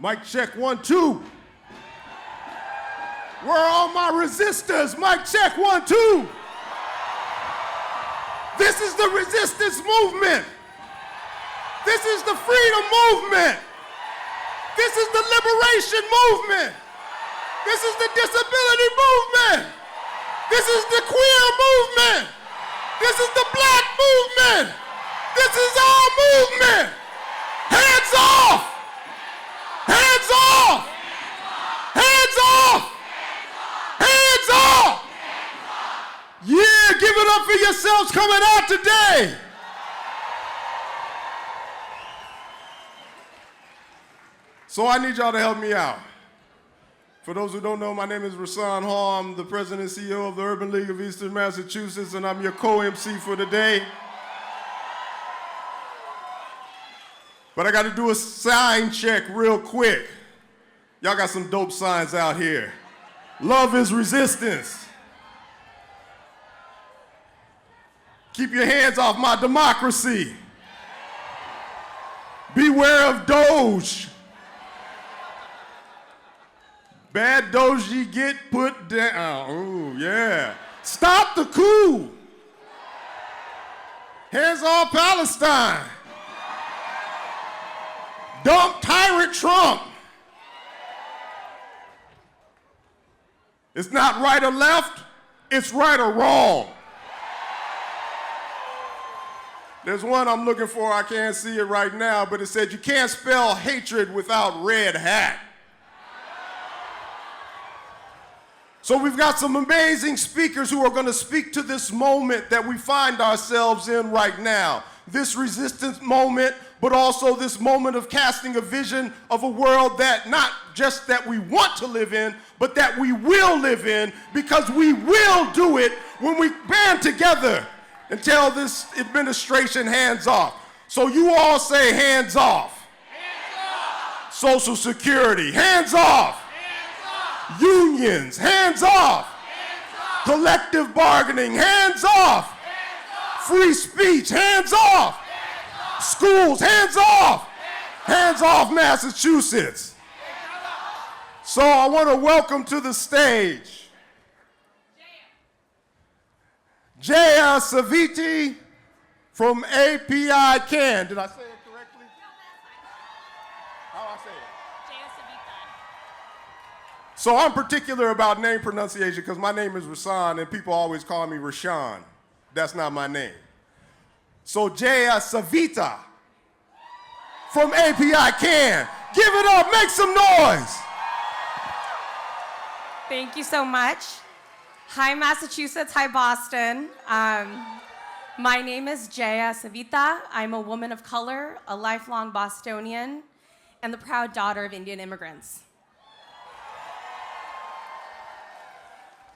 Mic check, 1, 2. Where are all my resistors? Mic check, 1, 2. This is the resistance movement. This is the freedom movement. This is the liberation movement. This is the disability movement. This is the queer movement. This is the black movement. This is our movement. Hands off. Hands off. Hands off. Hands off. Yeah, give it up for yourselves coming out today. So I need y'all to help me out. For those who don't know, my name is Rasan Hall. I'm the president and CEO of the Urban League of Eastern Massachusetts, and I'm your co-MC for today. But I got to do a sign check real quick. Y'all got some dope signs out here. Love is resistance. Keep your hands off my democracy. Beware of Doge. Bad Doge get put down. Ooh, yeah. Stop the coup. Hands off Palestine. Dump tyrant Trump. It's not right or left, it's right or wrong. There's one I'm looking for, I can't see it right now, but it said you can't spell hatred without red hat. So we've got some amazing speakers who are going to speak to this moment that we find ourselves in right now. This resistance moment, but also this moment of casting a vision of a world that not just that we want to live in, but that we will live in, because we will do it when we band together and tell this administration hands off. So you all say hands off. Hands off. Social Security, hands off. Unions, hands off. Hands off. Collective bargaining, hands off. Hands off. Free speech, hands off. Hands off. Schools, hands off. Hands off Massachusetts. So I want to welcome to the stage Jaya Saviti from API CAN. Did I say it correctly? How I say it? So I'm particular about name pronunciation because my name is Rasan and people always call me Rashawn. That's not my name. So Jaya Savita from API CAN. Give it up, make some noise. Thank you so much. Hi Massachusetts, hi Boston. My name is Jaya Savita. I'm a woman of color, a lifelong Bostonian, and the proud daughter of Indian immigrants.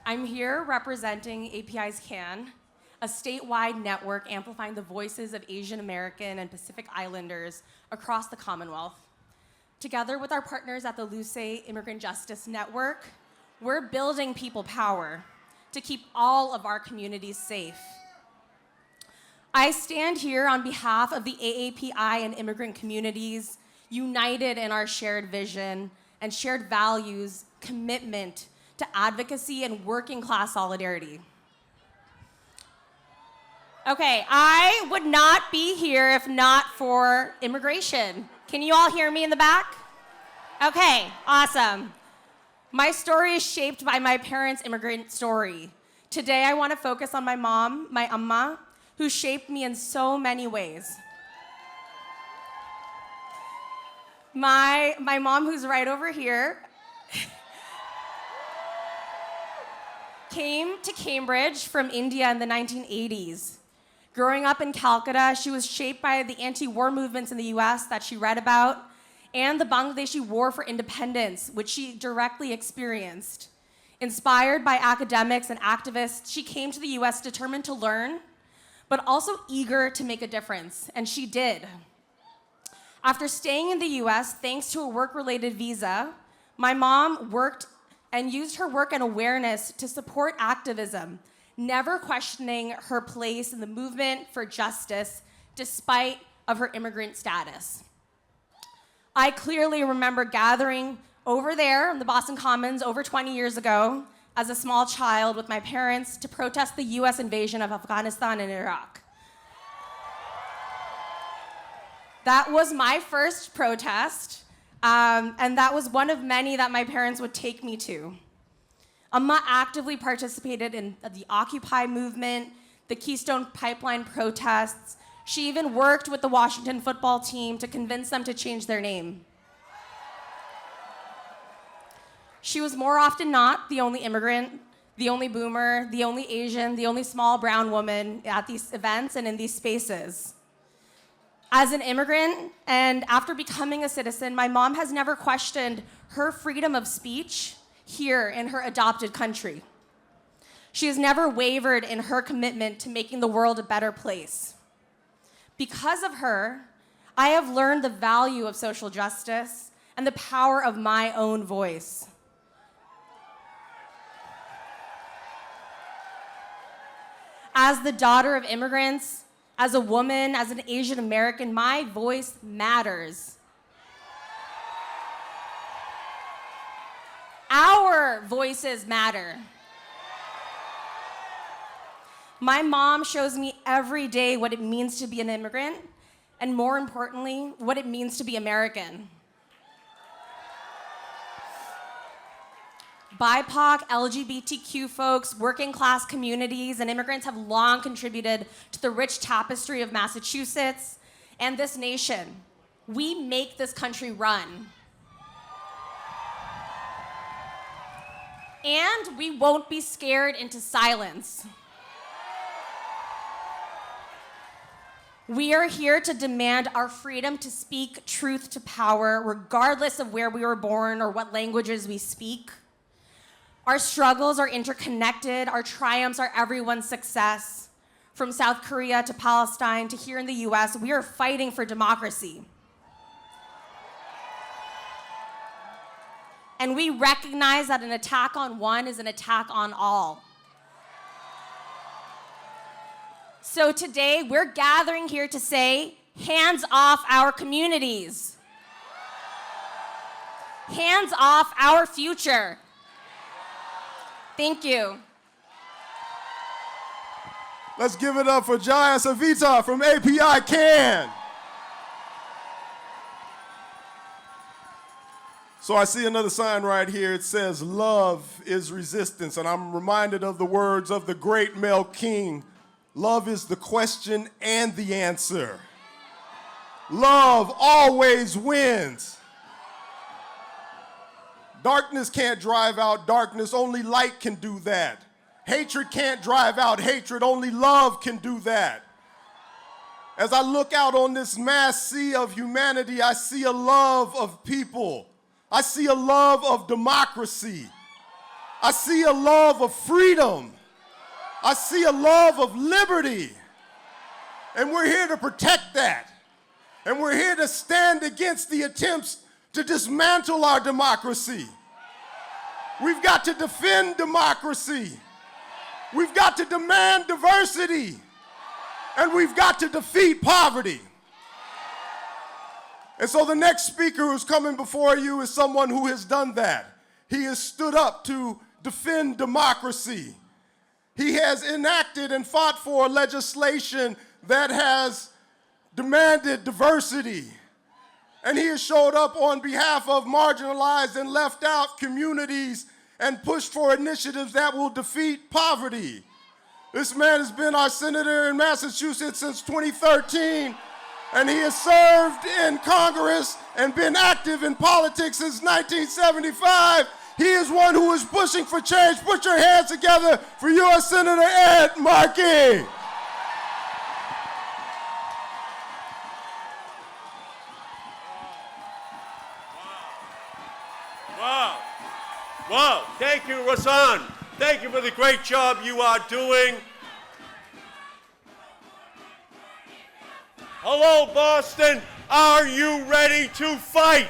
I'm here representing API's CAN, a statewide network amplifying the voices of Asian American and Pacific Islanders across the Commonwealth. Together with our partners at the Luce Immigrant Justice Network, we're building people power to keep all of our communities safe. I stand here on behalf of the AAPI and immigrant communities, united in our shared vision and shared values, commitment to advocacy and working class solidarity. Okay, I would not be here if not for immigration. Can you all hear me in the back? Okay, awesome. My story is shaped by my parents' immigrant story. Today I want to focus on my mom, my amma, who shaped me in so many ways. My mom, who's right over here, came to Cambridge from India in the 1980s. Growing up in Calcutta, she was shaped by the anti-war movements in the US that she read about and the Bangladeshi War for Independence, which she directly experienced. Inspired by academics and activists, she came to the US determined to learn, but also eager to make a difference, and she did. After staying in the US, thanks to a work-related visa, my mom worked and used her work and awareness to support activism, never questioning her place in the movement for justice despite of her immigrant status. I clearly remember gathering over there in the Boston Commons over 20 years ago as a small child with my parents to protest the US invasion of Afghanistan and Iraq. That was my first protest, and that was one of many that my parents would take me to. Amma actively participated in the Occupy movement, the Keystone Pipeline protests. She even worked with the Washington football team to convince them to change their name. She was more often not the only immigrant, the only boomer, the only Asian, the only small brown woman at these events and in these spaces. As an immigrant, and after becoming a citizen, my mom has never questioned her freedom of speech here in her adopted country. She has never wavered in her commitment to making the world a better place. Because of her, I have learned the value of social justice and the power of my own voice. As the daughter of immigrants, as a woman, as an Asian American, my voice matters. Our voices matter. My mom shows me every day what it means to be an immigrant, and more importantly, what it means to be American. BIPOC, LGBTQ folks, working class communities, and immigrants have long contributed to the rich tapestry of Massachusetts and this nation. We make this country run. And we won't be scared into silence. We are here to demand our freedom to speak truth to power, regardless of where we were born or what languages we speak. Our struggles are interconnected. Our triumphs are everyone's success. From South Korea to Palestine to here in the US, we are fighting for democracy. And we recognize that an attack on one is an attack on all. So today, we're gathering here to say, hands off our communities. Hands off our future. Thank you. Let's give it up for Jaya Savita from API Can. So I see another sign right here. It says, love is resistance. And I'm reminded of the words of the great Mel King. Love is the question and the answer. Love always wins. Darkness can't drive out darkness, only light can do that. Hatred can't drive out hatred, only love can do that. As I look out on this mass sea of humanity, I see a love of people. I see a love of democracy. I see a love of freedom. I see a love of liberty. And we're here to protect that. And we're here to stand against the attempts to dismantle our democracy. We've got to defend democracy. We've got to demand diversity. And we've got to defeat poverty. And so the next speaker who's coming before you is someone who has done that. He has stood up to defend democracy. He has enacted and fought for legislation that has demanded diversity. And he has showed up on behalf of marginalized and left out communities and pushed for initiatives that will defeat poverty. This man has been our senator in Massachusetts since 2013, and he has served in Congress and been active in politics since 1975. He is one who is pushing for change. Put your hands together for U.S. Senator Ed Markey. Wow, thank you, Rasan. Thank you for the great job you are doing. Hello, Boston. Are you ready to fight?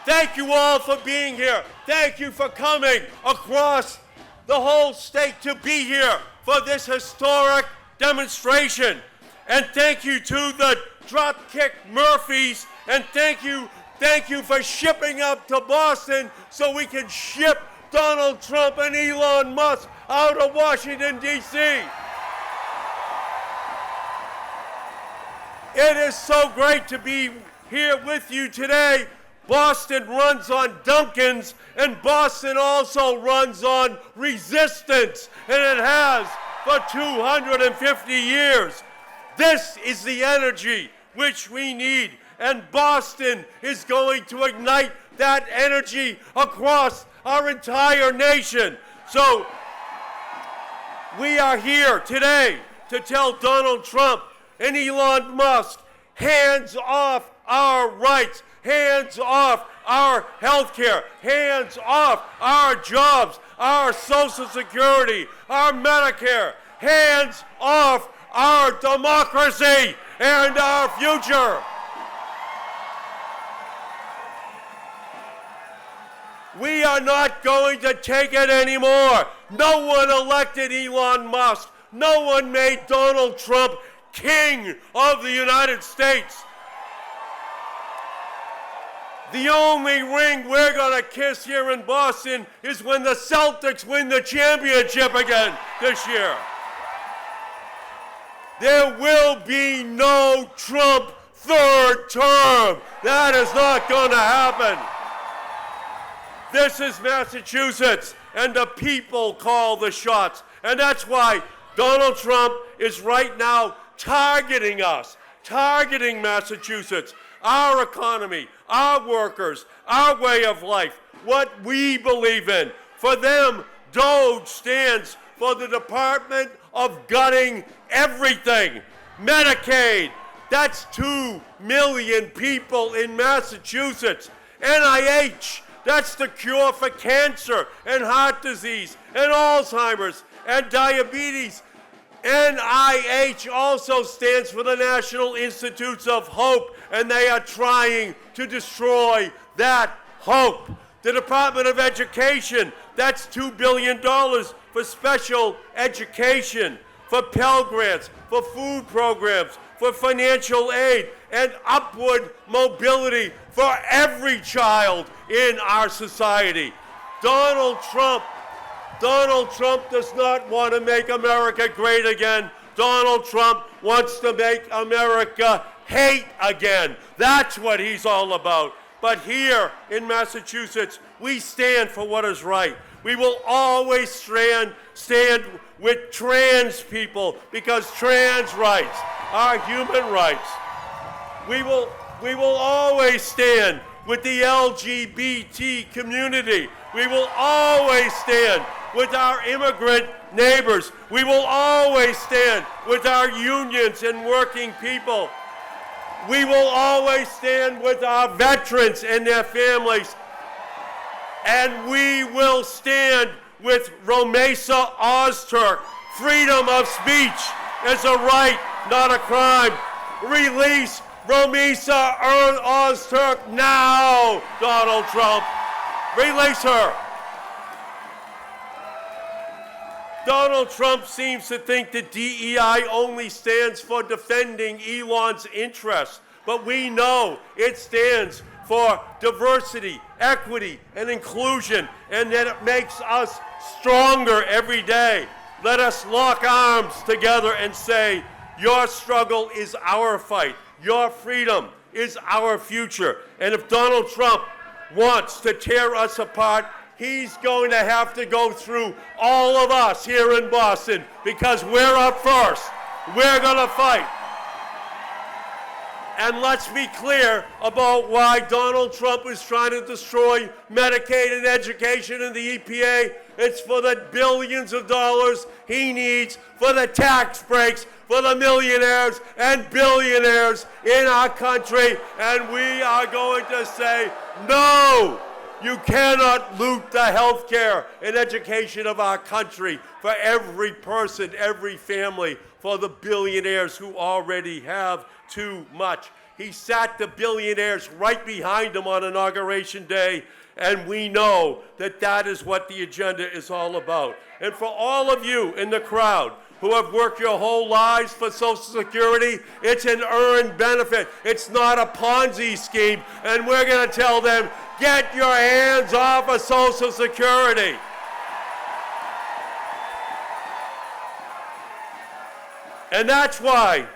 Thank you all for being here. Thank you for coming across the whole state to be here for this historic demonstration. And thank you to the Dropkick Murphys. And thank you for shipping up to Boston so we can ship Donald Trump and Elon Musk out of Washington, D.C. It is so great to be here with you today. Boston runs on Dunkin's, and Boston also runs on resistance, and it has for 250 years. This is the energy which we need, and Boston is going to ignite that energy across our entire nation. So we are here today to tell Donald Trump and Elon Musk, hands off our rights, hands off our health care, hands off our jobs, our Social Security, our Medicare, hands off our democracy and our future. We are not going to take it anymore. No one elected Elon Musk. No one made Donald Trump King of the United States. The only ring we're going to kiss here in Boston is when the Celtics win the championship again this year. There will be no Trump third term. That is not going to happen. This is Massachusetts, and the people call the shots. And that's why Donald Trump is right now targeting us, targeting Massachusetts, our economy, our workers, our way of life, what we believe in. For them, DOGE stands for the Department of Gutting Everything. Medicaid, that's 2 million people in Massachusetts. NIH, that's the cure for cancer and heart disease and Alzheimer's and diabetes. NIH also stands for the National Institutes of Hope, and they are trying to destroy that hope. The Department of Education, that's $2 billion for special education, for Pell Grants, for food programs, for financial aid, and upward mobility for every child in our society. Donald Trump does not want to make America great again. Donald Trump wants to make America hate again. That's what he's all about. But here in Massachusetts, we stand for what is right. We will always stand with trans people because trans rights are human rights. We will always stand with the LGBT community. We will always stand with our immigrant neighbors. We will always stand with our unions and working people. We will always stand with our veterans and their families. And we will stand with Romesa Ozturk. Freedom of speech is a right, not a crime. Release Romesa Ozturk now, Donald Trump. Release her. Donald Trump seems to think that DEI only stands for defending Elon's interests, but we know it stands for diversity, equity, and inclusion, and that it makes us stronger every day. Let us lock arms together and say, your struggle is our fight. Your freedom is our future. And if Donald Trump wants to tear us apart, he's going to have to go through all of us here in Boston because we're up first. We're going to fight. And let's be clear about why Donald Trump is trying to destroy Medicaid and education and the EPA. It's for the billions of dollars he needs for the tax breaks for the millionaires and billionaires in our country. And we are going to say, no, you cannot loot the health care and education of our country for every person, every family, for the billionaires who already have too much. He sat the billionaires right behind him on Inauguration Day, And we know that that is what the agenda is all about. And for all of you in the crowd who have worked your whole lives for Social Security, it's an earned benefit. It's not a Ponzi scheme. And we're going to tell them, get your hands off of Social Security. And that's why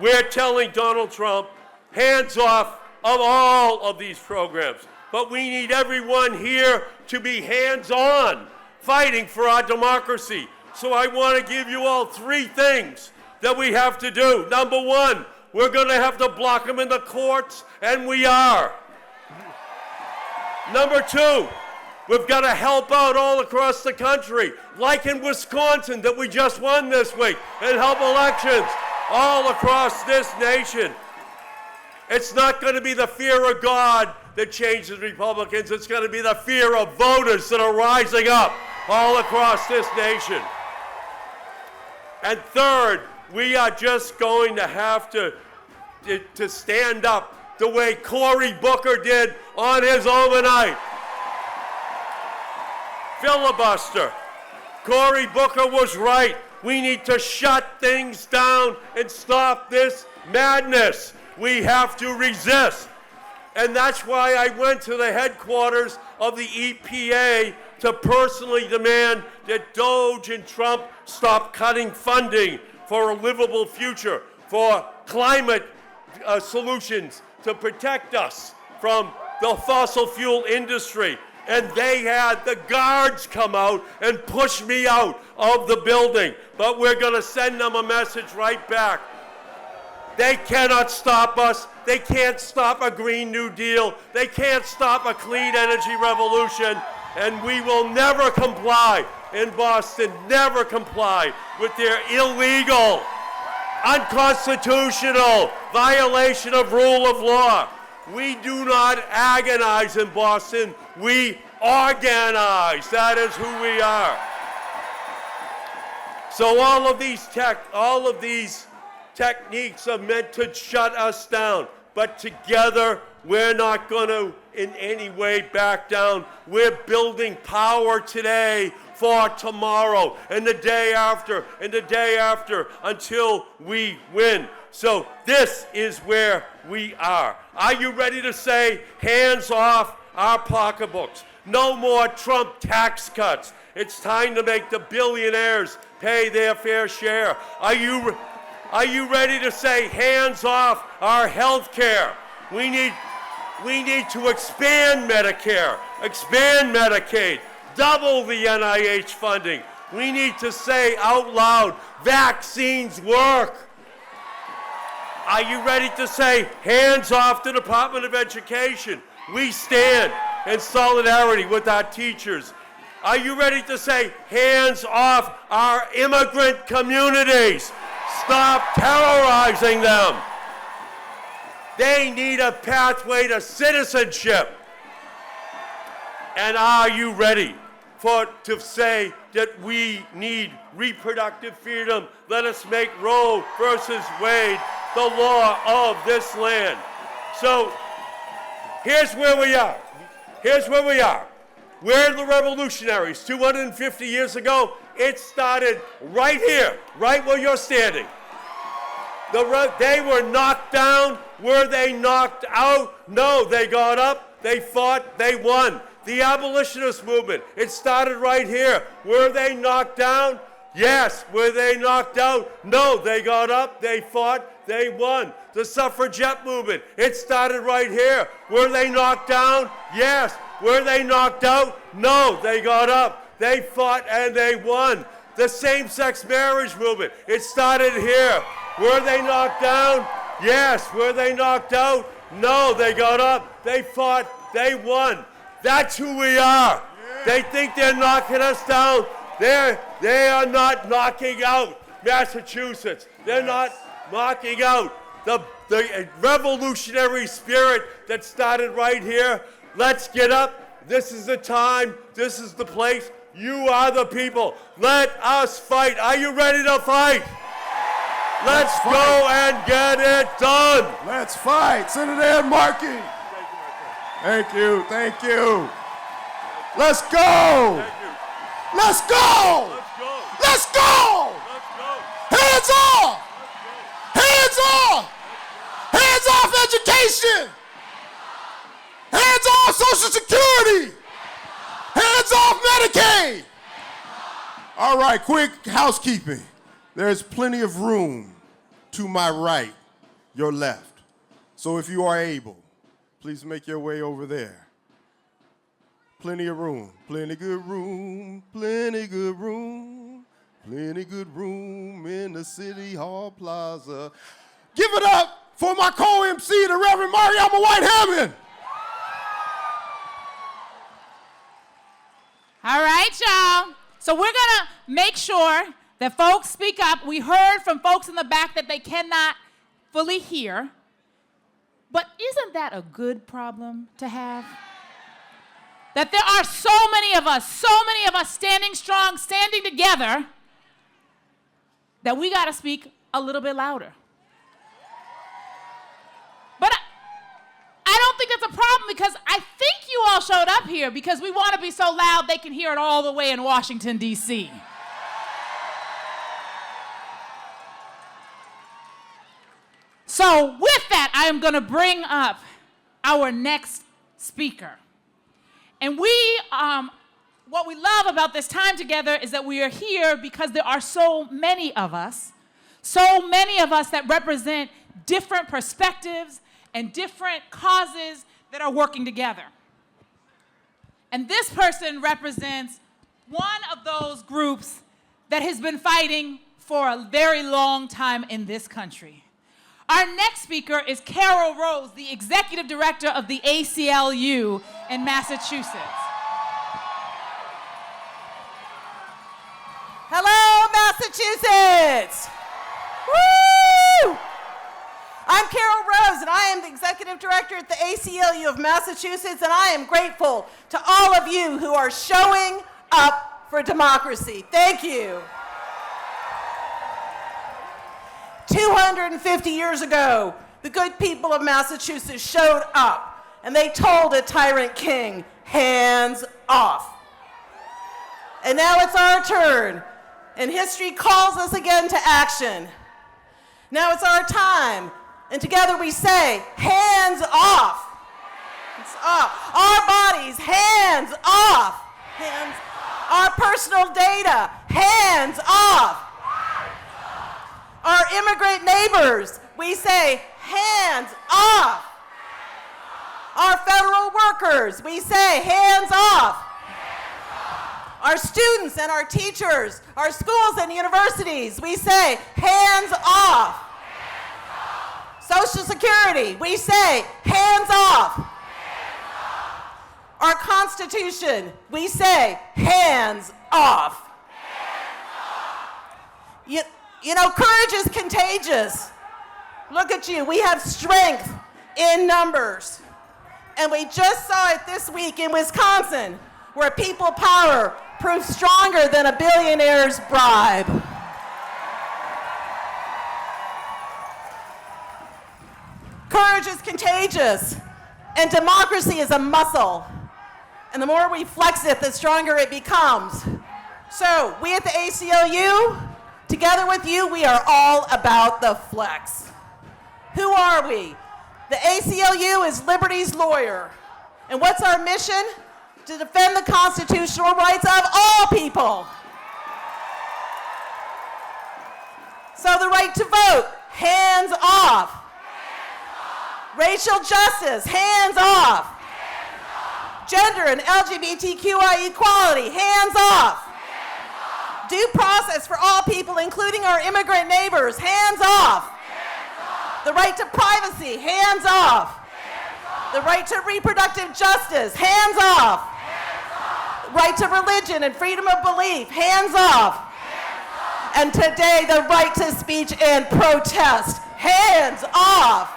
we're telling Donald Trump, hands off of all of these programs. But we need everyone here to be hands-on, fighting for our democracy. So I want to give you all 3 things that we have to do. Number 1, we're going to have to block them in the courts, and we are. Number 2, we've got to help out all across the country, like in Wisconsin that we just won this week, and help elections all across this nation. It's not going to be the fear of God that changes Republicans. It's going to be the fear of voters that are rising up all across this nation. And third, we are just going to have to stand up the way Cory Booker did on his overnight filibuster. Cory Booker was right. We need to shut things down and stop this madness. We have to resist. And that's why I went to the headquarters of the EPA to personally demand that DOJ and Trump stop cutting funding for a livable future, for climate solutions to protect us from the fossil fuel industry. And they had the guards come out and push me out of the building. But we're going to send them a message right back. They cannot stop us. They can't stop a Green New Deal. They can't stop a clean energy revolution. And we will never comply in Boston, never comply with their illegal, unconstitutional violation of rule of law. We do not agonize in Boston. We organize. That is who we are. So all of these techniques are meant to shut us down. But together, we're not going to in any way back down. We're building power today for tomorrow and the day after and the day after until we win. So this is where we are. Are you ready to say, hands off our pocketbooks? No more Trump tax cuts. It's time to make the billionaires pay their fair share. Are you ready to say, hands off our health care? We need to expand Medicare, expand Medicaid, double the NIH funding. We need to say out loud, vaccines work. Are you ready to say, hands off the Department of Education? We stand in solidarity with our teachers. Are you ready to say, hands off our immigrant communities? Stop terrorizing them. They need a pathway to citizenship. And are you ready to say that we need reproductive freedom? Let us make Roe versus Wade the law of this land. So here's where we are. Here's where we are. We're the revolutionaries. 250 years ago, it started right here, right where you're standing. They were knocked down. Were they knocked out? No, they got up, they fought, they won. The abolitionist movement, it started right here. Were they knocked down? Yes. Were they knocked out? No, they got up, they fought, they won. The suffragette movement, it started right here. Were they knocked down? Yes. Were they knocked out? No, they got up, they fought, and they won. The same-sex marriage movement, it started here. Were they knocked down? Yes. Were they knocked out? No, they got up, they fought, they won. That's who we are. Yeah. They think they're knocking us down. They are not knocking out Massachusetts. They're not knocking out the revolutionary spirit that started right here. Let's get up. This is the time. This is the place. You are the people. Let us fight. Are you ready to fight? Let's go and get it done. Let's fight. Senator Ed Markey. Thank you. Thank you. Let's go. Thank you. Let's go. Let's go. Let's go. Let's go. Hands off. Hands off. Hands off education. Hands off Social Security. Hands off Medicaid. All right, quick housekeeping. There's plenty of room to my right, your left. So if you are able, please make your way over there. Plenty of room, plenty good room, plenty good room, plenty good room in the City Hall Plaza. Give it up for my co-MC, the Reverend Mariama White-Hammond. All right, y'all. So we're gonna make sure that folks speak up. We heard from folks in the back that they cannot fully hear. But isn't that a good problem to have? That there are so many of us standing strong, standing together, that we gotta speak a little bit louder. But I don't think that's a problem, because I think you all showed up here because we want to be so loud they can hear it all the way in Washington, D.C. So with that, I am going to bring up our next speaker. And what we love about this time together is that we are here because there are so many of us that represent different perspectives and different causes that are working together. And this person represents one of those groups that has been fighting for a very long time in this country. Our next speaker is Carol Rose, the executive director of the ACLU in Massachusetts. Hello, Massachusetts! Woo! I'm Carol Rose, and I am the Executive Director at the ACLU of Massachusetts, and I am grateful to all of you who are showing up for democracy. Thank you. 250 years ago, the good people of Massachusetts showed up, and they told a tyrant king, hands off. And now it's our turn, and history calls us again to action. Now it's our time. And together we say, hands off. Hands off. Our bodies, hands off. Hands. Our personal data, hands off. Our immigrant neighbors, we say, hands off. Our federal workers, we say, hands off. Our students and our teachers, our schools and universities, we say, hands off. Social Security, we say, hands off. Hands off. Our Constitution, we say, hands off. Hands off. You know, courage is contagious. Look at you, we have strength in numbers. And we just saw it this week in Wisconsin, where people power proved stronger than a billionaire's bribe. Courage is contagious, and democracy is a muscle. And the more we flex it, the stronger it becomes. So we at the ACLU, together with you, we are all about the flex. Who are we? The ACLU is liberty's lawyer. And what's our mission? To defend the constitutional rights of all people. So the right to vote, hands off. Racial justice, hands off. Hands off. Gender and LGBTQI equality, hands off. Hands off. Due process for all people, including our immigrant neighbors, hands off. Hands off. The right to privacy, hands off. Hands off. The right to reproductive justice, hands off. Hands off. The right to religion and freedom of belief, hands off. Hands off. And today, the right to speech and protest, hands off.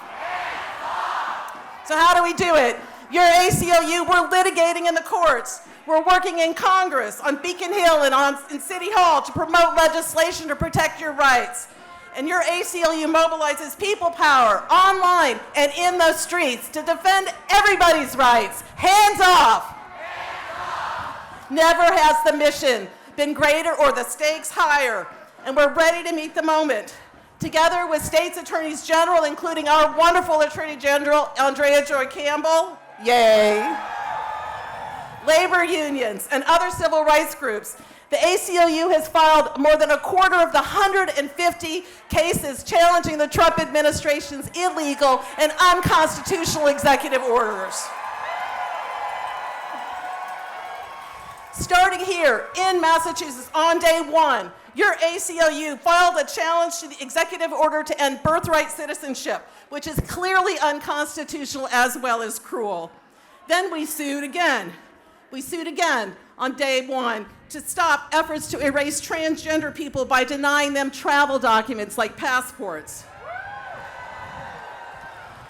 So how do we do it? Your ACLU, we're litigating in the courts. We're working in Congress, on Beacon Hill, and in City Hall to promote legislation to protect your rights. And your ACLU mobilizes people power online and in the streets to defend everybody's rights. Hands off. Hands off. Never has the mission been greater or the stakes higher, and we're ready to meet the moment. Together with states' attorneys general, including our wonderful Attorney General, Andrea Joy Campbell, yay, labor unions, and other civil rights groups, the ACLU has filed more than a quarter of the 150 cases challenging the Trump administration's illegal and unconstitutional executive orders. Starting here in Massachusetts on day one, your ACLU filed a challenge to the executive order to end birthright citizenship, which is clearly unconstitutional as well as cruel. Then we sued again. We sued again on day one to stop efforts to erase transgender people by denying them travel documents like passports.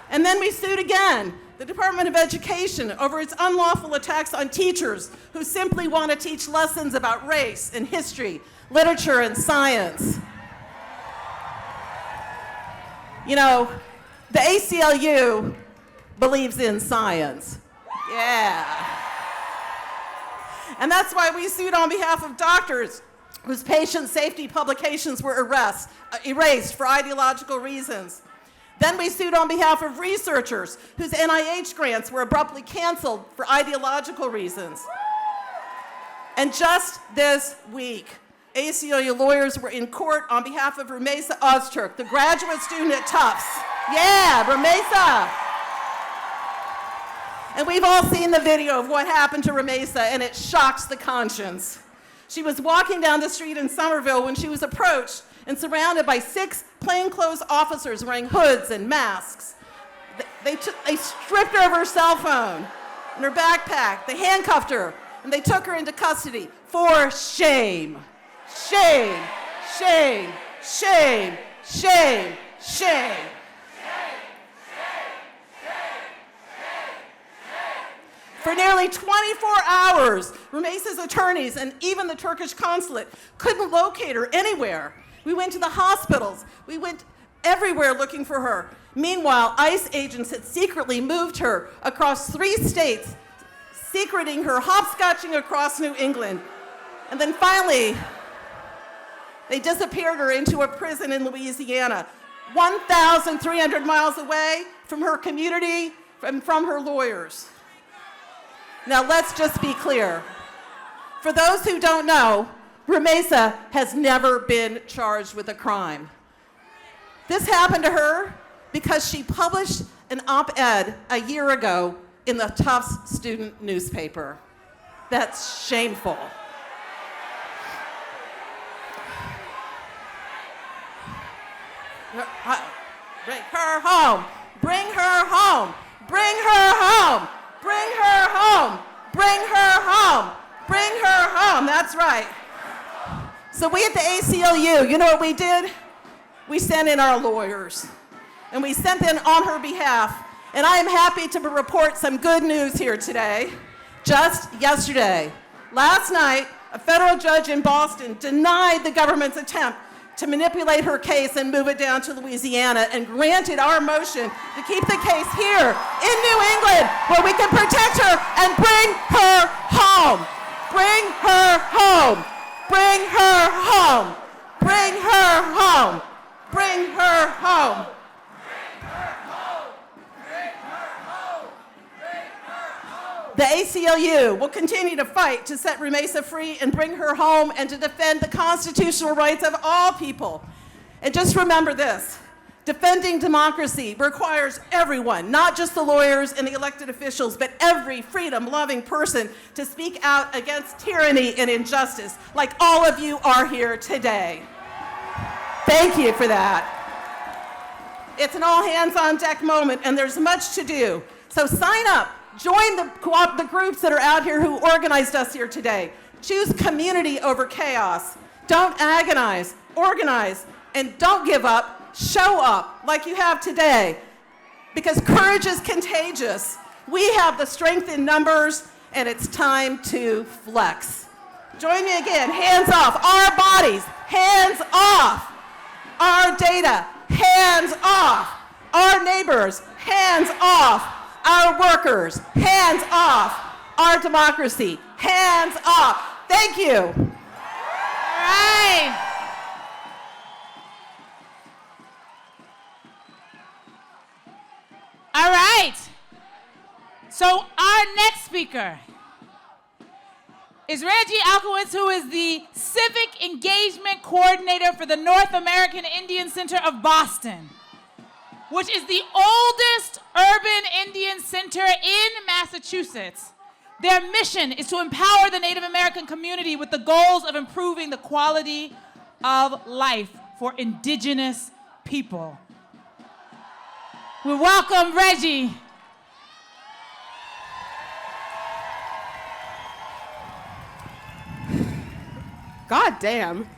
And then we sued again the Department of Education over its unlawful attacks on teachers who simply want to teach lessons about race and history, literature and science. You know, the ACLU believes in science. Yeah. And that's why we sued on behalf of doctors whose patient safety publications were erased for ideological reasons. Then we sued on behalf of researchers whose NIH grants were abruptly canceled for ideological reasons. And just this week, ACLU lawyers were in court on behalf of Rumeysa Ozturk, the graduate student at Tufts. Yeah, Rumeysa. And we've all seen the video of what happened to Rumeysa, and it shocks the conscience. She was walking down the street in Somerville when she was approached and surrounded by 6 plainclothes officers wearing hoods and masks. They stripped her of her cell phone and her backpack. They handcuffed her, and they took her into custody for shame. Shame, shame, shame, shame, shame. For nearly 24 hours, Rumeysa's attorneys and even the Turkish consulate couldn't locate her anywhere. We went to the hospitals. We went everywhere looking for her. Meanwhile, ICE agents had secretly moved her across 3 states, secreting her, hopscotching across New England. And then finally, they disappeared her into a prison in Louisiana, 1,300 miles away from her community and from her lawyers. Now, let's just be clear. For those who don't know, Rumeysa has never been charged with a crime. This happened to her because she published an op-ed a year ago in the Tufts student newspaper. That's shameful. Bring her home. Bring her home. Bring her home. Bring her home. Bring her home. Bring her home. That's right. So we at the ACLU, you know what we did? We sent in our lawyers. And we sent in on her behalf. And I am happy to report some good news here today. Just yesterday, last night, a federal judge in Boston denied the government's attempt to manipulate her case and move it down to Louisiana and granted our motion to keep the case here in New England where we can protect her and bring her home. Bring her home. Bring her home. Bring her home. Bring her home. The ACLU will continue to fight to set Rumeysa free and bring her home and to defend the constitutional rights of all people. And just remember this, defending democracy requires everyone, not just the lawyers and the elected officials, but every freedom-loving person to speak out against tyranny and injustice, like all of you are here today. Thank you for that. It's an all-hands-on-deck moment, and there's much to do. So sign up. Join the groups that are out here who organized us here today. Choose community over chaos. Don't agonize, organize, and don't give up. Show up like you have today. Because courage is contagious. We have the strength in numbers, and it's time to flex. Join me again. Hands off. Our bodies. Hands off. Our data. Hands off. Our neighbors. Hands off. Our workers, hands off. our democracy. Hands off. Thank you. All right. All right. So our next speaker is Reggie Alkowitz, who is the Civic Engagement Coordinator for the North American Indian Center of Boston, which is the oldest urban Indian center in Massachusetts. Their mission is to empower the Native American community with the goals of improving the quality of life for indigenous people. We welcome Reggie. God damn.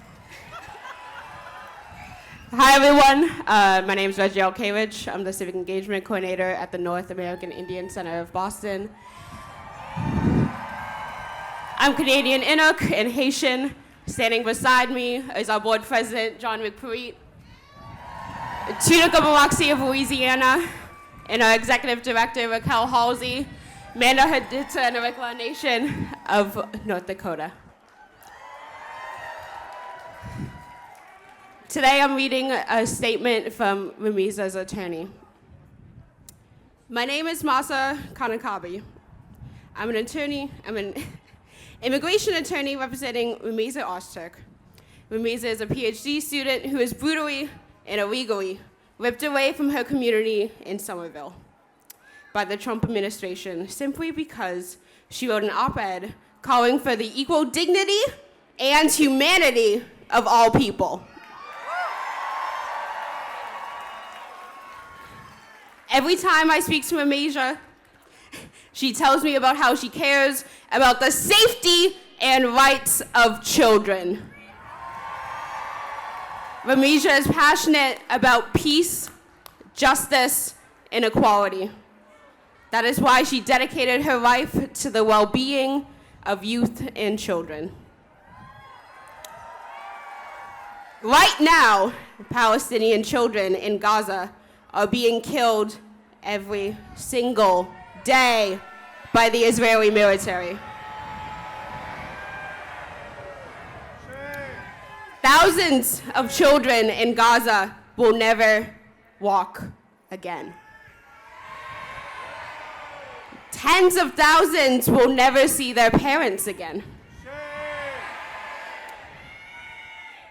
Hi, everyone. My name is Reggie Alkowitz. I'm the Civic Engagement Coordinator at the North American Indian Center of Boston. I'm Canadian Inuk and Haitian. Standing beside me is our board president, John McPreet, Tunica of Louisiana, and our executive director, Raquel Halsey, Manda Haditha and the Arikla Nation of North Dakota. Today I'm reading a statement from Rumiza's attorney. My name is Masa Kanakabi. I'm an immigration attorney representing Rumiza Ozturk. Rumiza is a PhD student who is brutally and illegally ripped away from her community in Somerville by the Trump administration simply because she wrote an op-ed calling for the equal dignity and humanity of all people. Every time I speak to Amasia, she tells me about how she cares about the safety and rights of children. Amasia is passionate about peace, justice, and equality. That is why she dedicated her life to the well-being of youth and children. Right now, Palestinian children in Gaza are being killed every single day by the Israeli military. Thousands of children in Gaza will never walk again. Tens of thousands will never see their parents again.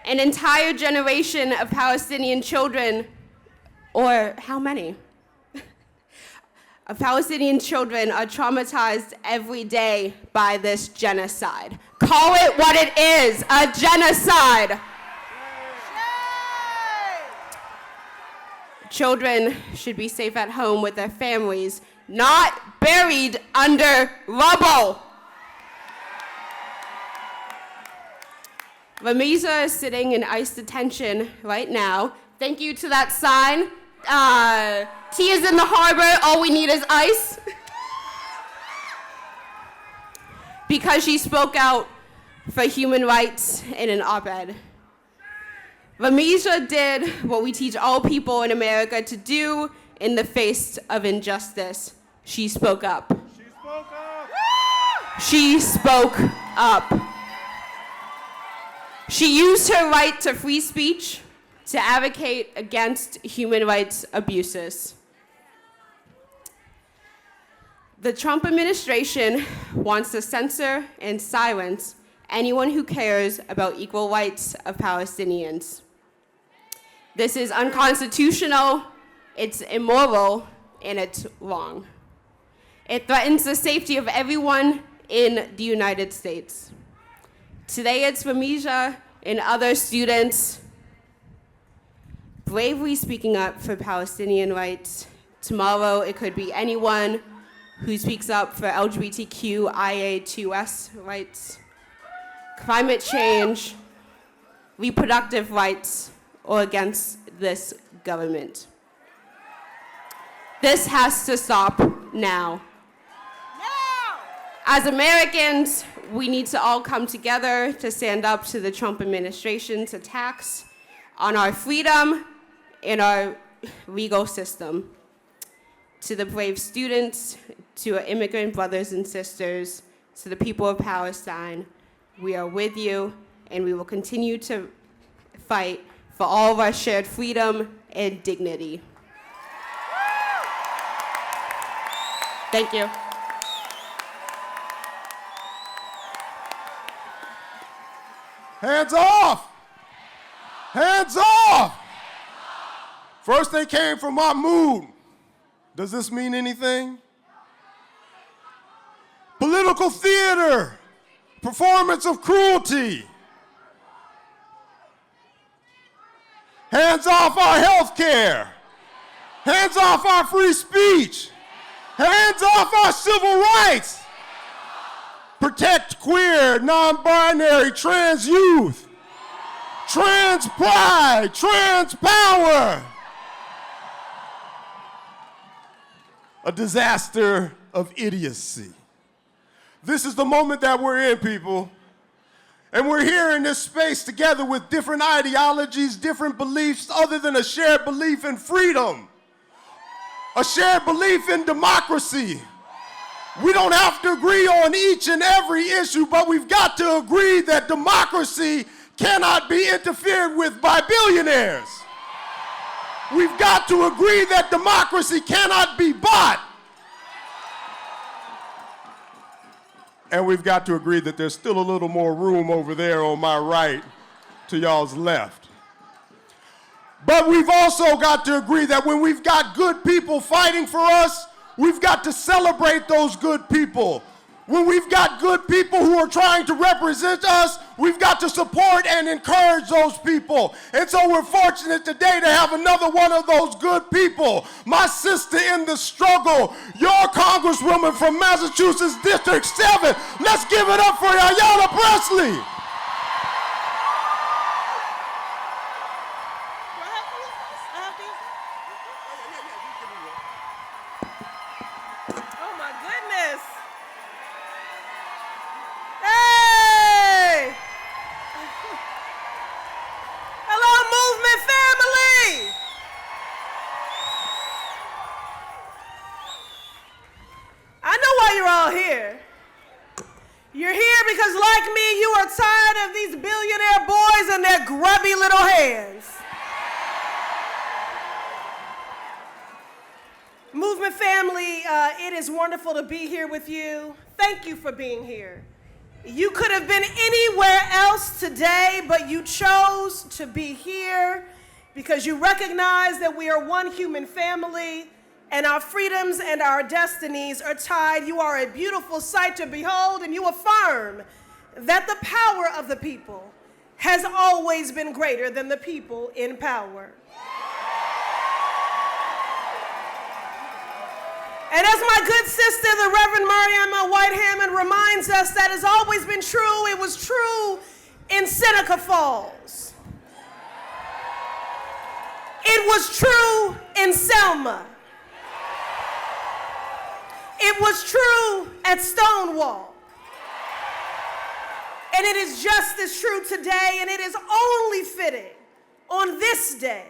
An entire generation of Palestinian children, or how many? Of Palestinian children are traumatized every day by this genocide. Call it what it is, a genocide. Children should be safe at home with their families, not buried under rubble. Rumiza is sitting in ICE detention right now. Thank you to that sign. Tea is in the harbor, all we need is ice. Because she spoke out for human rights in an op-ed. Rumiza did what we teach all people in America to do in the face of injustice. She spoke up. She spoke up. She spoke up. She used her right to free speech to advocate against human rights abuses. The Trump administration wants to censor and silence anyone who cares about equal rights of Palestinians. This is unconstitutional, it's immoral, and it's wrong. It threatens the safety of everyone in the United States. Today it's Rumiza and other students bravely speaking up for Palestinian rights. Tomorrow it could be anyone who speaks up for LGBTQIA2S rights, climate change, reproductive rights, or against this government. This has to stop now. As Americans, we need to all come together to stand up to the Trump administration's attacks on our freedom and our legal system. To the brave students, to our immigrant brothers and sisters, to the people of Palestine, we are with you, and we will continue to fight for all of our shared freedom and dignity. Thank you. Hands off! Hands off! First they came for Mahmoud. Does this mean anything? Political theater, performance of cruelty. Hands off our health care. Hands off our free speech. Hands off our civil rights. Protect queer, non-binary, trans youth. Trans pride, trans power. A disaster of idiocy. This is the moment that we're in, people. And we're here in this space together with different ideologies, different beliefs, other than a shared belief in freedom, a shared belief in democracy. We don't have to agree on each and every issue, but we've got to agree that democracy cannot be interfered with by billionaires. We've got to agree that democracy cannot be bought. And we've got to agree that there's still a little more room over there on my right to y'all's left. But we've also got to agree that when we've got good people fighting for us, we've got to celebrate those good people. When we've got good people who are trying to represent us, we've got to support and encourage those people. And so we're fortunate today to have another one of those good people, my sister in the struggle, your Congresswoman from Massachusetts District 7. Let's give it up for Ayanna Pressley. Oh my goodness. Hey! Hello, movement family! I know why you're all here. You're here because, like me, you are tired of these billionaire boys and their grubby little hands. Movement family, it is wonderful to be here with you. Thank you for being here. You could have been anywhere else today, but you chose to be here because you recognize that we are one human family and our freedoms and our destinies are tied. You are a beautiful sight to behold, and you affirm that the power of the people has always been greater than the people in power. And as my good sister, the Reverend Mariama White-Hammond, reminds us, that has always been true. It was true in Seneca Falls. It was true in Selma. It was true at Stonewall. And it is just as true today, and it is only fitting on this day,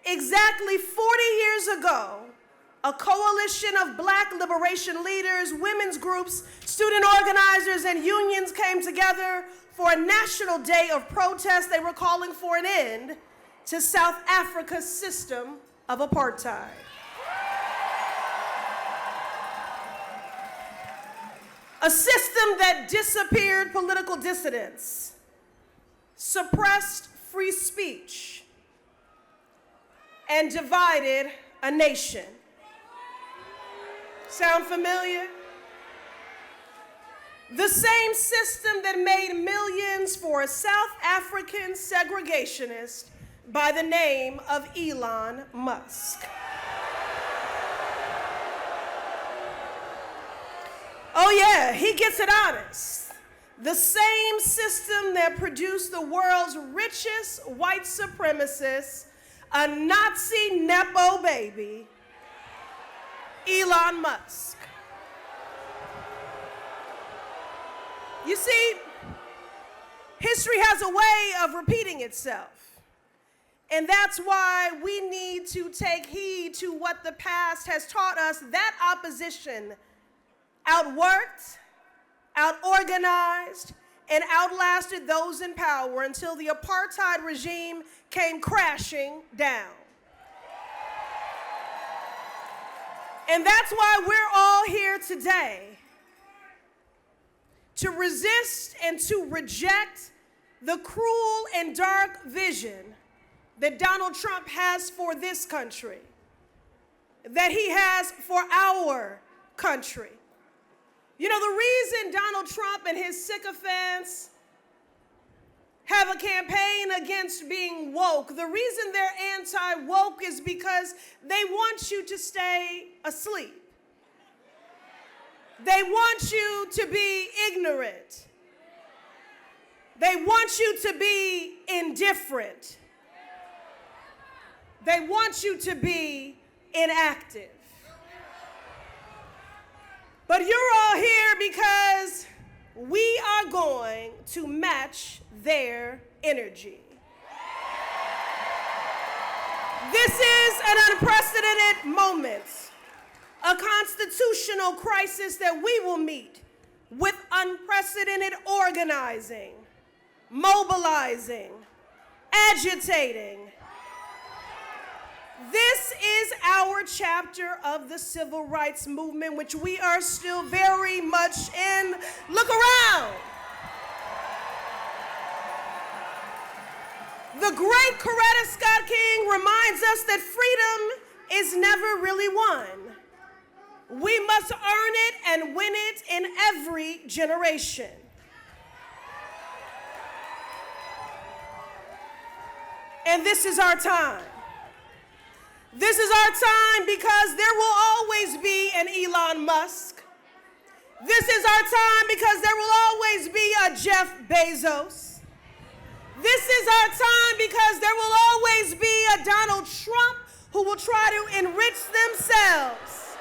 exactly 40 years ago, a coalition of Black liberation leaders, women's groups, student organizers, and unions came together for a national day of protest. They were calling for an end to South Africa's system of apartheid. A system that disappeared political dissidents, suppressed free speech, and divided a nation. Sound familiar? The same system that made millions for a South African segregationist by the name of Elon Musk. Oh yeah, he gets it honest. The same system that produced the world's richest white supremacist, a Nazi Nepo baby, Elon Musk. You see, history has a way of repeating itself. And that's why we need to take heed to what the past has taught us. That opposition outworked, outorganized, and outlasted those in power until the apartheid regime came crashing down. And that's why we're all here today, to resist and to reject the cruel and dark vision that Donald Trump has for this country, that he has for our country. You know, the reason Donald Trump and his sycophants have a campaign against being woke, the reason they're anti-woke is because they want you to stay asleep. They want you to be ignorant. They want you to be indifferent. They want you to be inactive. But you're all here because we are going to match their energy. This is an unprecedented moment, a constitutional crisis that we will meet with unprecedented organizing, mobilizing, agitating. This is our chapter of the civil rights movement, which we are still very much in. Look around. The great Coretta Scott King reminds us that freedom is never really won. We must earn it and win it in every generation. And this is our time. This is our time because there will always be an Elon Musk. This is our time because there will always be a Jeff Bezos. This is our time because there will always be a Donald Trump who will try to enrich themselves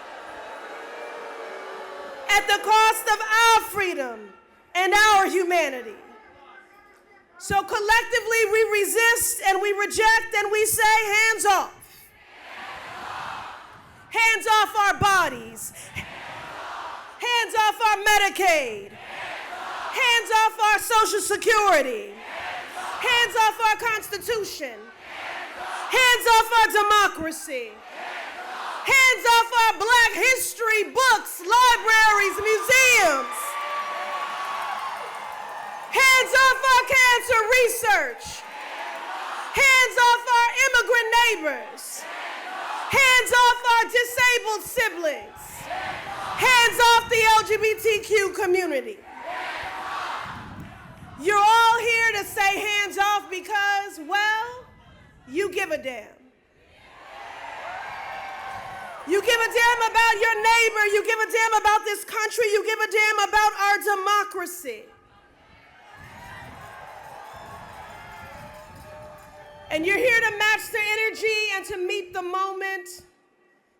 at the cost of our freedom and our humanity. So collectively we resist and we reject and we say hands off. Hands off our bodies. Hands off our Medicaid. Hands off our Social Security. Hands off our Constitution. Hands off our democracy. Hands off our Black history books, libraries, museums. Hands off our cancer research. Hands off our immigrant neighbors. Hands off our disabled siblings. Hands off the LGBTQ community. You're all here to say hands off because, well, you give a damn. You give a damn about your neighbor. You give a damn about this country. You give a damn about our democracy. And you're here to match the energy and to meet the moment,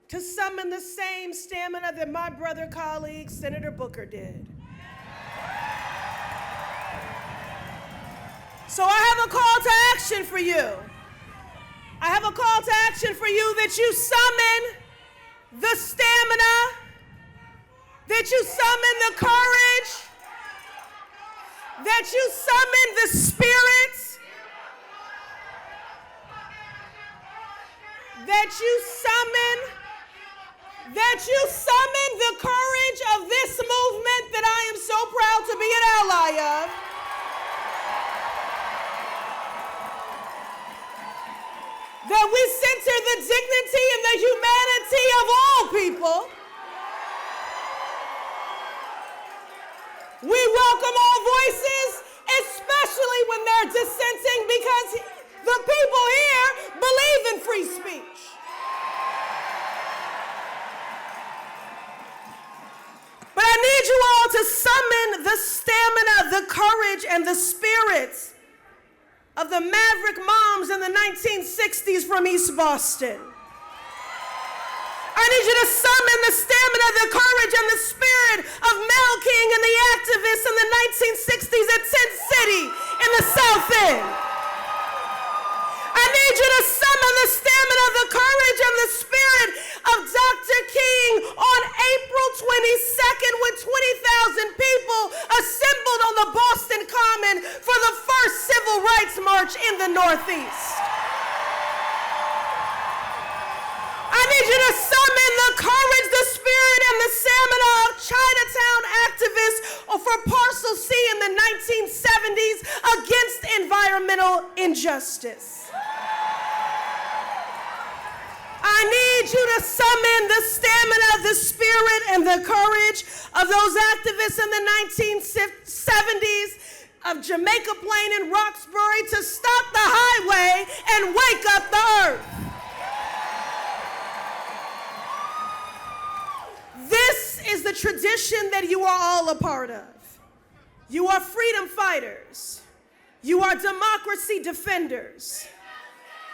to summon the same stamina that my brother colleague, Senator Booker, did. So I have a call to action for you. I have a call to action for you that you summon the stamina, that you summon the courage, that you summon the spirit, that you summon the courage of this movement that I am so proud to be an ally of. That we center the dignity and the humanity of all people. We welcome all voices, especially when they're dissenting, because the people here believe in free speech. But I need you all to summon the stamina, the courage, and the spirits of the maverick moms in the 1960s from East Boston. I need you to summon the stamina, the courage, and the spirit of Mel King and the activists in the 1960s at Tent City in the South End. I need you to summon the stamina, the courage, and the spirit of Dr. King on April 22nd when Northeast. I need you to summon the courage, the spirit, and the stamina of Chinatown activists for Parcel C in the 1970s against environmental injustice. I need you to summon the stamina, the spirit, and the courage of those activists in the 1970s of Jamaica Plain and Roxbury to stop the highway and wake up the earth. This is the tradition that you are all a part of. You are freedom fighters. You are democracy defenders.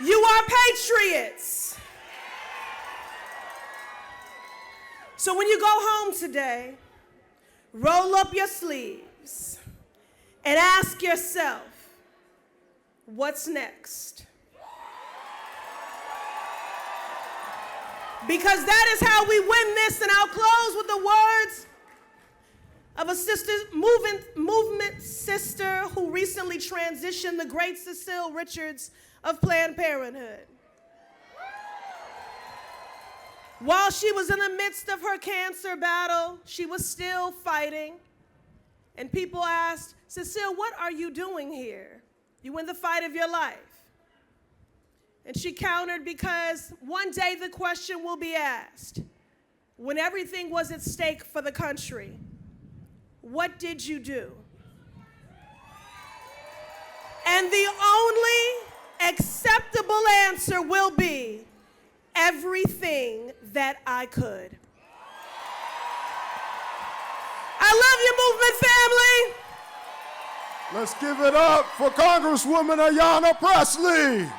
You are patriots. So when you go home today, roll up your sleeves and ask yourself, what's next? Because that is how we win this, and I'll close with the words of a sister, movement sister who recently transitioned, the great Cecile Richards of Planned Parenthood. While she was in the midst of her cancer battle, she was still fighting. And people asked, Cecile, what are you doing here? You in the fight of your life. And she countered, because one day the question will be asked, when everything was at stake for the country, what did you do? And the only acceptable answer will be, everything that I could. I love you, movement family. Let's give it up for Congresswoman Ayanna Pressley.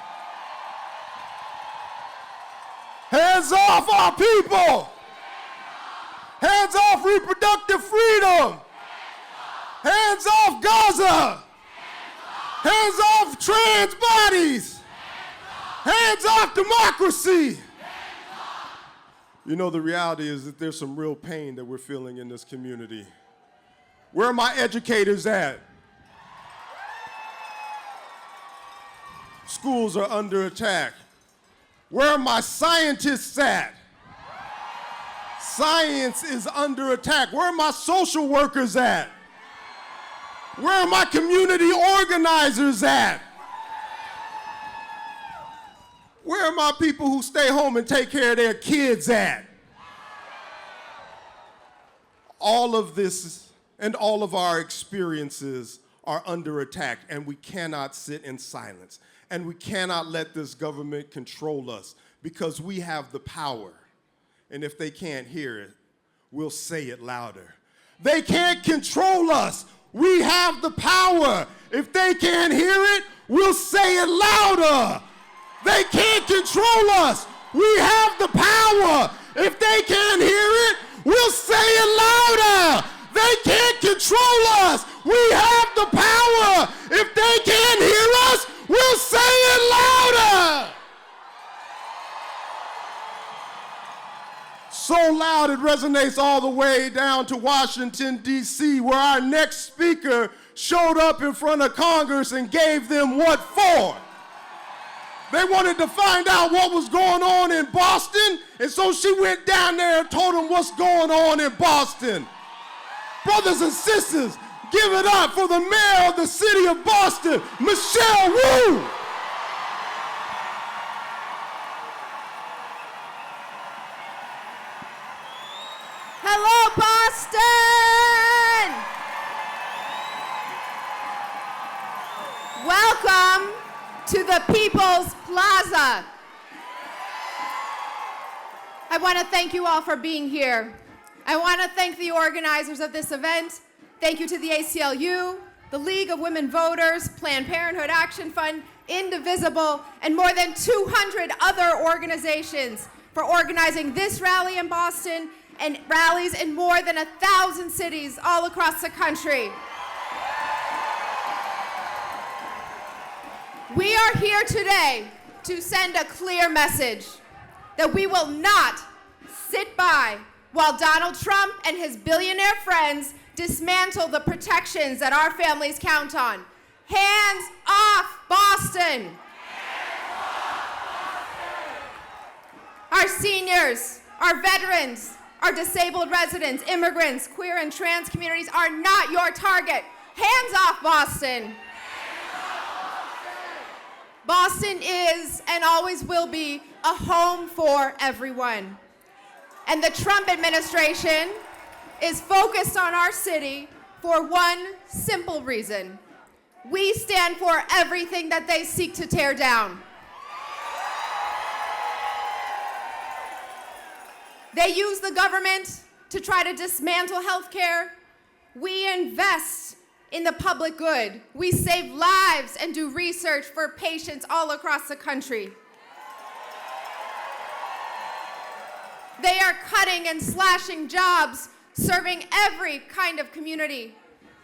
Hands off our people. Hands off reproductive freedom. Hands off Gaza. Hands off trans bodies. Hands off democracy. You know, the reality is that there's some real pain that we're feeling in this community. Where are my educators at? Schools are under attack. Where are my scientists at? Science is under attack. Where are my social workers at? Where are my community organizers at? Where are my people who stay home and take care of their kids at? All of this and all of our experiences are under attack, and we cannot sit in silence. And we cannot let this government control us, because we have the power. And if they can't hear it, we'll say it louder. They can't control us. We have the power. If they can't hear it, we'll say it louder. They can't control us. We have the power. If they can't hear it, we'll say it louder. They can't control us. We have the power. If they can't hear us, we'll say it louder. So loud it resonates all the way down to Washington, D.C., where our next speaker showed up in front of Congress and gave them what for. They wanted to find out what was going on in Boston, and so she went down there and told them what's going on in Boston. Brothers and sisters, give it up for the mayor of the city of Boston, Michelle Wu. Hello, Boston! Welcome to the People's Plaza. I want to thank you all for being here. I want to thank the organizers of this event. Thank you to the ACLU, the League of Women Voters, Planned Parenthood Action Fund, Indivisible, and more than 200 other organizations for organizing this rally in Boston and rallies in more than 1,000 cities all across the country. We are here today to send a clear message that we will not sit by while Donald Trump and his billionaire friends dismantle the protections that our families count on. Hands off Boston. Our seniors, our veterans, our disabled residents, immigrants, queer and trans communities are not your target. Hands off Boston. Boston is and always will be a home for everyone. And the Trump administration is focused on our city for one simple reason. We stand for everything that they seek to tear down. They use the government to try to dismantle healthcare. We invest in the public good. We save lives and do research for patients all across the country. They are cutting and slashing jobs, serving every kind of community.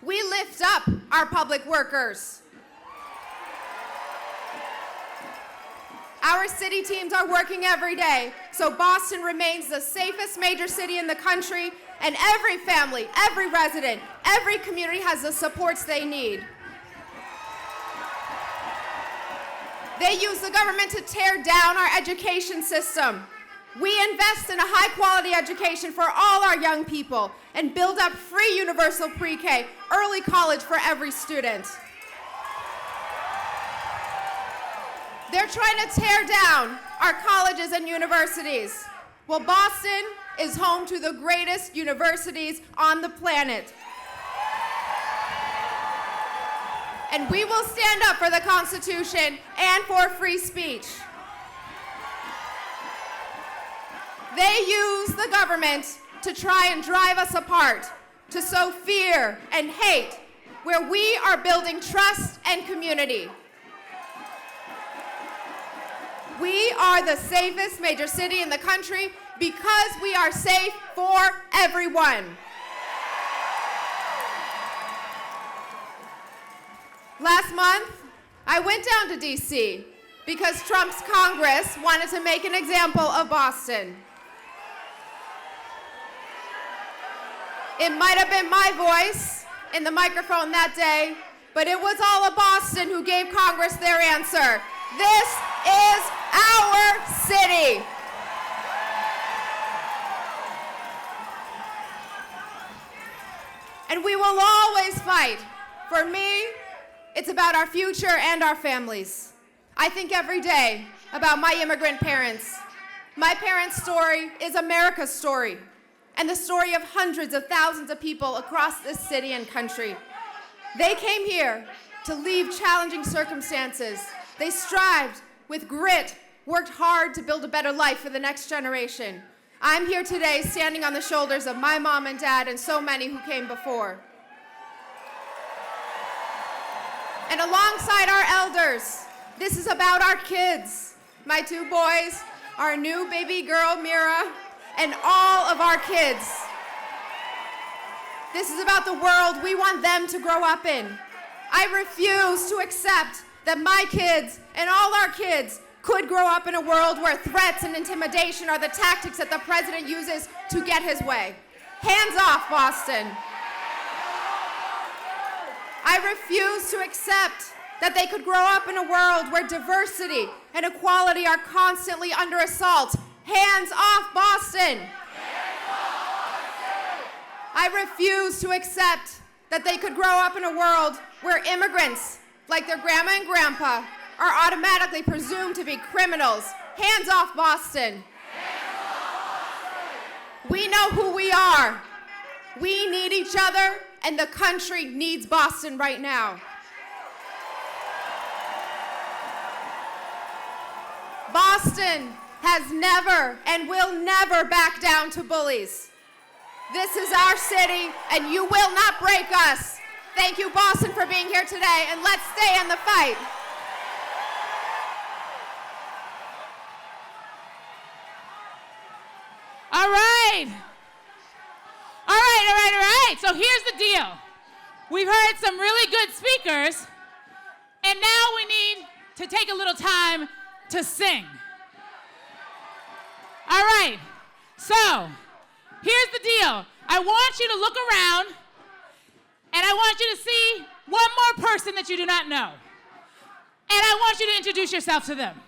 We lift up our public workers. Our city teams are working every day, so Boston remains the safest major city in the country, and every family, every resident, every community has the supports they need. They use the government to tear down our education system. We invest in a high-quality education for all our young people and build up free universal pre-K, early college for every student. They're trying to tear down our colleges and universities. Well, Boston is home to the greatest universities on the planet. And we will stand up for the Constitution and for free speech. They use the government to try and drive us apart, to sow fear and hate, where we are building trust and community. We are the safest major city in the country because we are safe for everyone. Last month, I went down to DC because Trump's Congress wanted to make an example of Boston. It might have been my voice in the microphone that day, but it was all of Boston who gave Congress their answer. This is our city. And we will always fight. For me, it's about our future and our families. I think every day about my immigrant parents. My parents' story is America's story, and the story of hundreds of thousands of people across this city and country. They came here to leave challenging circumstances. They strived with grit, worked hard to build a better life for the next generation. I'm here today standing on the shoulders of my mom and dad and so many who came before. And alongside our elders, this is about our kids. My two boys, our new baby girl, Mira, and all of our kids. This is about the world we want them to grow up in. I refuse to accept that my kids and all our kids could grow up in a world where threats and intimidation are the tactics that the president uses to get his way. Hands off, Boston. I refuse to accept that they could grow up in a world where diversity and equality are constantly under assault. Hands off, Boston. I refuse to accept that they could grow up in a world where immigrants, like their grandma and grandpa, are automatically presumed to be criminals. Hands off, Boston. We know who we are. We need each other, and the country needs Boston right now. Boston has never and will never back down to bullies. This is our city, and you will not break us. Thank you, Boston, for being here today, and let's stay in the fight. All right. So here's the deal. We've heard some really good speakers, and now we need to take a little time to sing. All right. So here's the deal. I want you to look around, and I want you to see one more person that you do not know. And I want you to introduce yourself to them.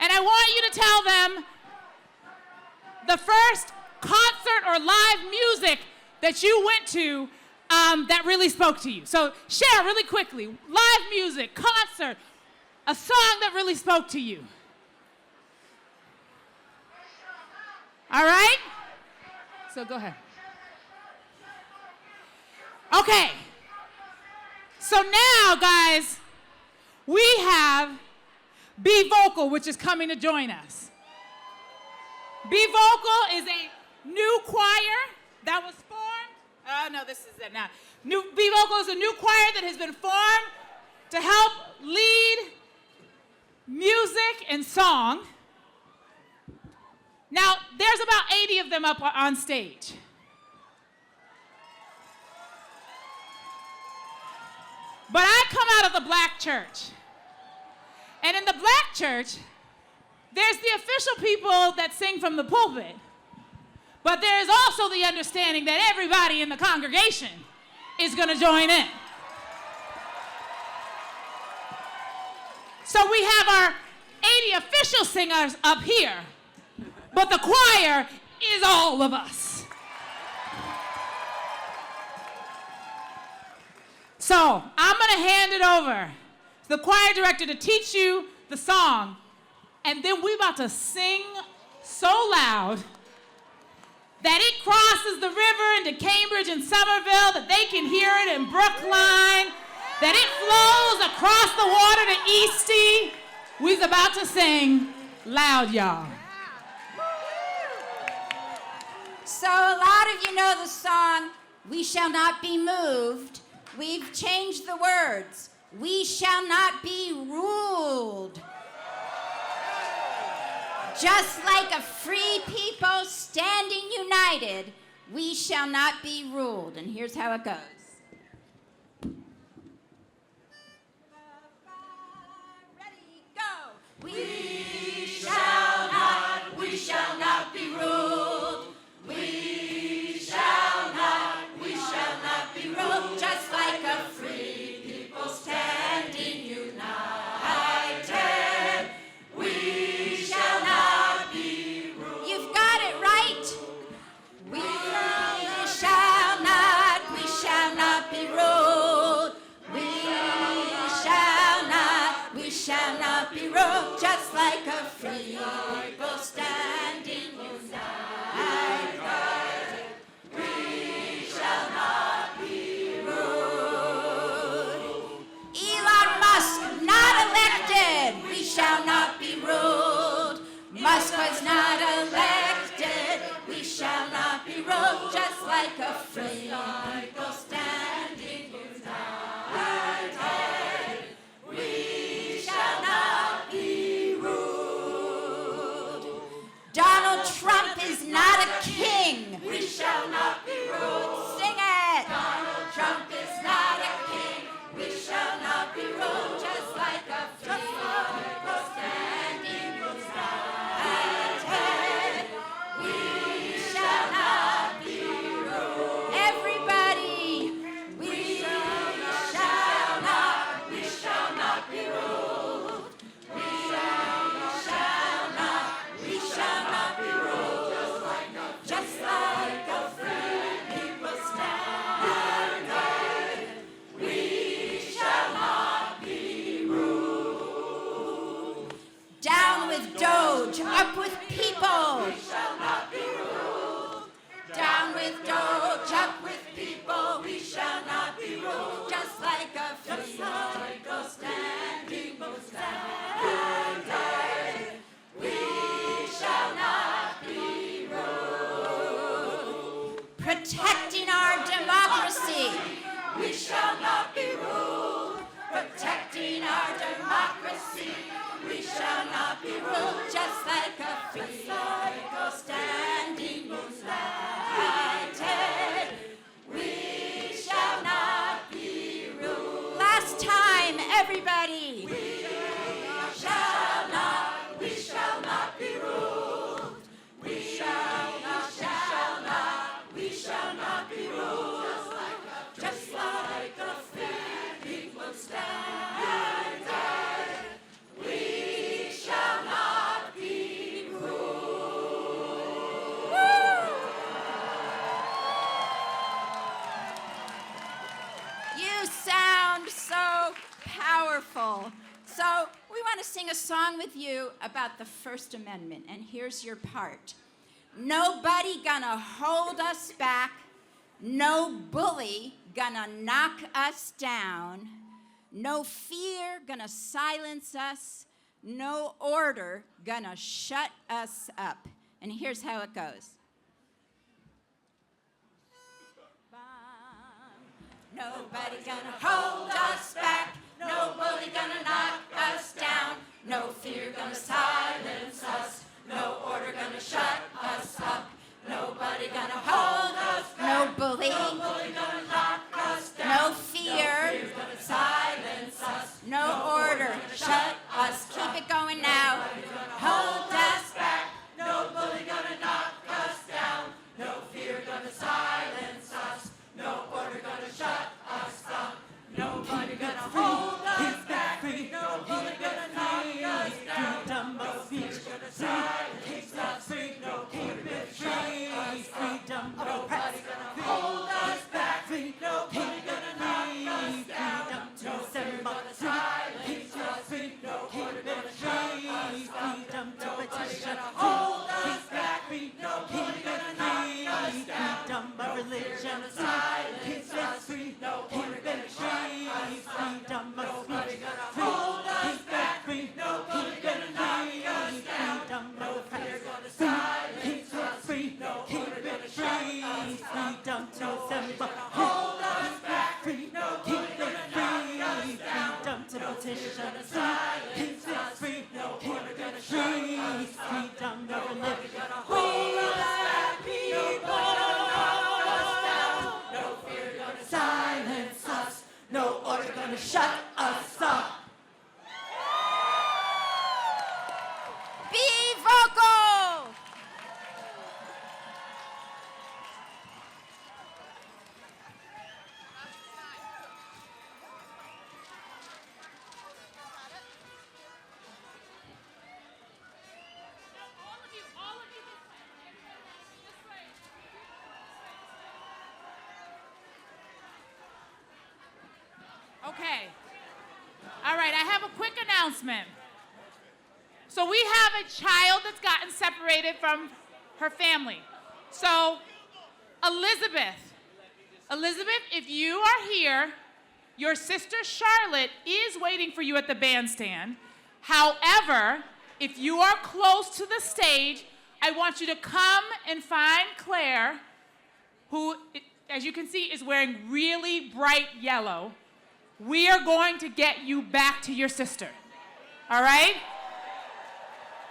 And I want you to tell them the first concert or live music that you went to that really spoke to you. So share really quickly, live music, concert, a song that really spoke to you. All right? So go ahead. Okay. So now, guys, we have Be Vocal, which is coming to join us. Be Vocal is a new choir that was formed. Oh, no, this is it now. Be Vocal is a new choir that has been formed to help lead music and song. Now, there's about 80 of them up on stage. But I come out of the black church. And in the black church, there's the official people that sing from the pulpit. But there is also the understanding that everybody in the congregation is going to join in. So we have our 80 official singers up here, but the choir is all of us. So I'm going to hand it over to the choir director to teach you the song, and then we're about to sing so loud that it crosses the river into Cambridge and Somerville, that they can hear it in Brookline, that it flows across the water to Eastie. We's about to sing loud, y'all. So a lot of you know the song, We Shall Not Be Moved. We've changed the words. We shall not be ruled. Just like a free people standing united, we shall not be ruled. And here's how it goes. Ready, go. We shall not be ruled. We shall not be ruled. Just like a free people standing united. We shall not be ruled. You've got it right. We shall not be ruled. We shall not be ruled. Just like a free people standing united. We shall not be ruled. Elon Musk, not elected. We shall not be ruled. Musk was not elected. We shall not be ruled. Just like a free people standing united. We shall not be ruled. Donald Trump is not a king. We shall not be ruled. Sing it. Donald Trump is not a king. We shall not be ruled. Just like a free people standing united. We shall not be ruled. Everybody, we shall not be ruled. We shall not be ruled. Just like a free people standing. We shall not be ruled. Down with Doge, up with people. We shall not be ruled. Down with Doge, up with people. We shall not be ruled. Just like a free people standing. We shall not be ruled. Protecting our democracy. We shall not be ruled. Protecting our democracy. We shall not be ruled. Just like a free people standing united. We shall not be ruled. Last time, everybody. We shall not be ruled. We shall not be ruled. Just like want to sing a song with you about the First Amendment, and here's your part. Nobody gonna hold us back. No bully gonna knock us down. No fear gonna silence us. No order gonna shut us up. And here's how it goes. Nobody gonna hold us back. No bully gonna knock us down. No fear gonna silence us. No order gonna shut us up. Nobody gonna hold us back. No bully. No bully gonna knock us down. No fear gonna silence us. No order shut us. Keep it going now. Hold us back. No bully gonna knock us down. No fear gonna silence us. No order gonna shut us up. Nobody gonna hold us back. No bully gonna knock us down. No fear gonna silence us. No keep it free. Freedom. Nobody gonna hold us back. No bully gonna knock us down. No fear gonna silence us. No order gonna shut us up. Nobody gonna hold us back. No bully gonna knock us down. No fear gonna silence us. No order gonna shut us up. Nobody gonna hold us back. No bully gonna knock us down. No fear gonna silence us. No order gonna shut us up. Nobody gonna hold us back. No bully gonna knock us down. No fear gonna silence us. No order gonna shut us up. Nobody gonna hold us back. People knock us down. No fear gonna silence us. No order gonna shut us up. Be vocal! Okay. All right, I have a quick announcement. So we have a child that's gotten separated from her family. So, Elizabeth, if you are here, your sister Charlotte is waiting for you at the bandstand. However, if you are close to the stage, I want you to come and find Claire, who, as you can see, is wearing really bright yellow. We are going to get you back to your sister, all right?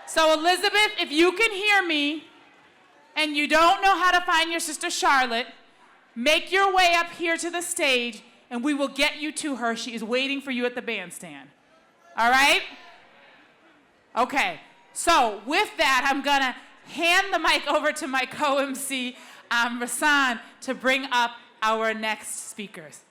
So Elizabeth, if you can hear me and you don't know how to find your sister Charlotte, make your way up here to the stage and we will get you to her. She is waiting for you at the bandstand, all right? Okay, so with that, I'm gonna hand the mic over to my co-MC, Rasan, to bring up our next speakers.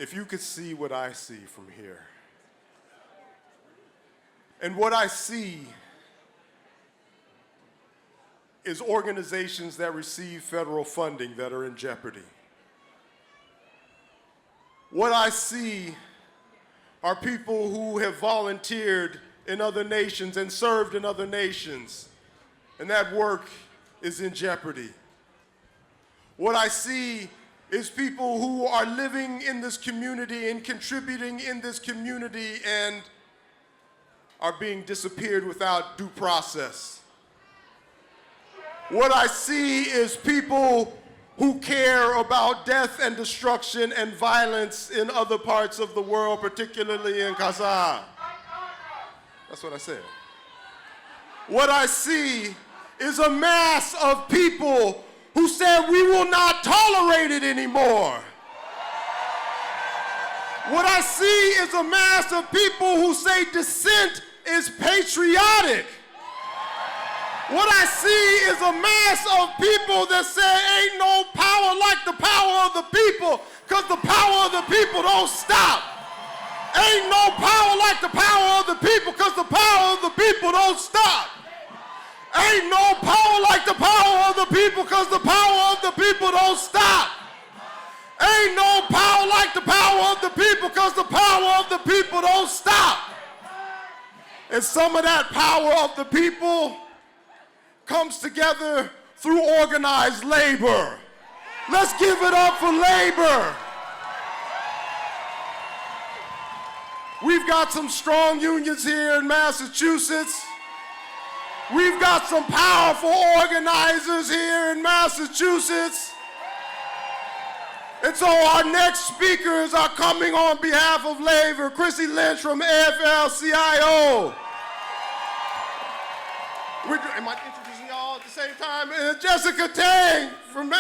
If you could see what I see from here, and what I see is organizations that receive federal funding that are in jeopardy. What I see are people who have volunteered in other nations and served in other nations, and that work is in jeopardy. What I see is people who are living in this community and contributing in this community and are being disappeared without due process. What I see is people who care about death and destruction and violence in other parts of the world, particularly in Gaza. That's what I said. What I see is a mass of people who said we will not tolerate it anymore. What I see is a mass of people who say dissent is patriotic. What I see is a mass of people that say ain't no power like the power of the people, because the power of the people don't stop. Ain't no power like the power of the people, because the power of the people don't stop. Ain't no power like the power of the people, because the power of the people don't stop. Ain't no power like the power of the people, because the power of the people don't stop. And some of that power of the people comes together through organized labor. Let's give it up for labor. We've got some strong unions here in Massachusetts. We've got some powerful organizers here in Massachusetts. And so our next speakers are coming on behalf of labor. Chrissy Lynch from ACLU. Am I introducing y'all at the same time? And Jessica Tang from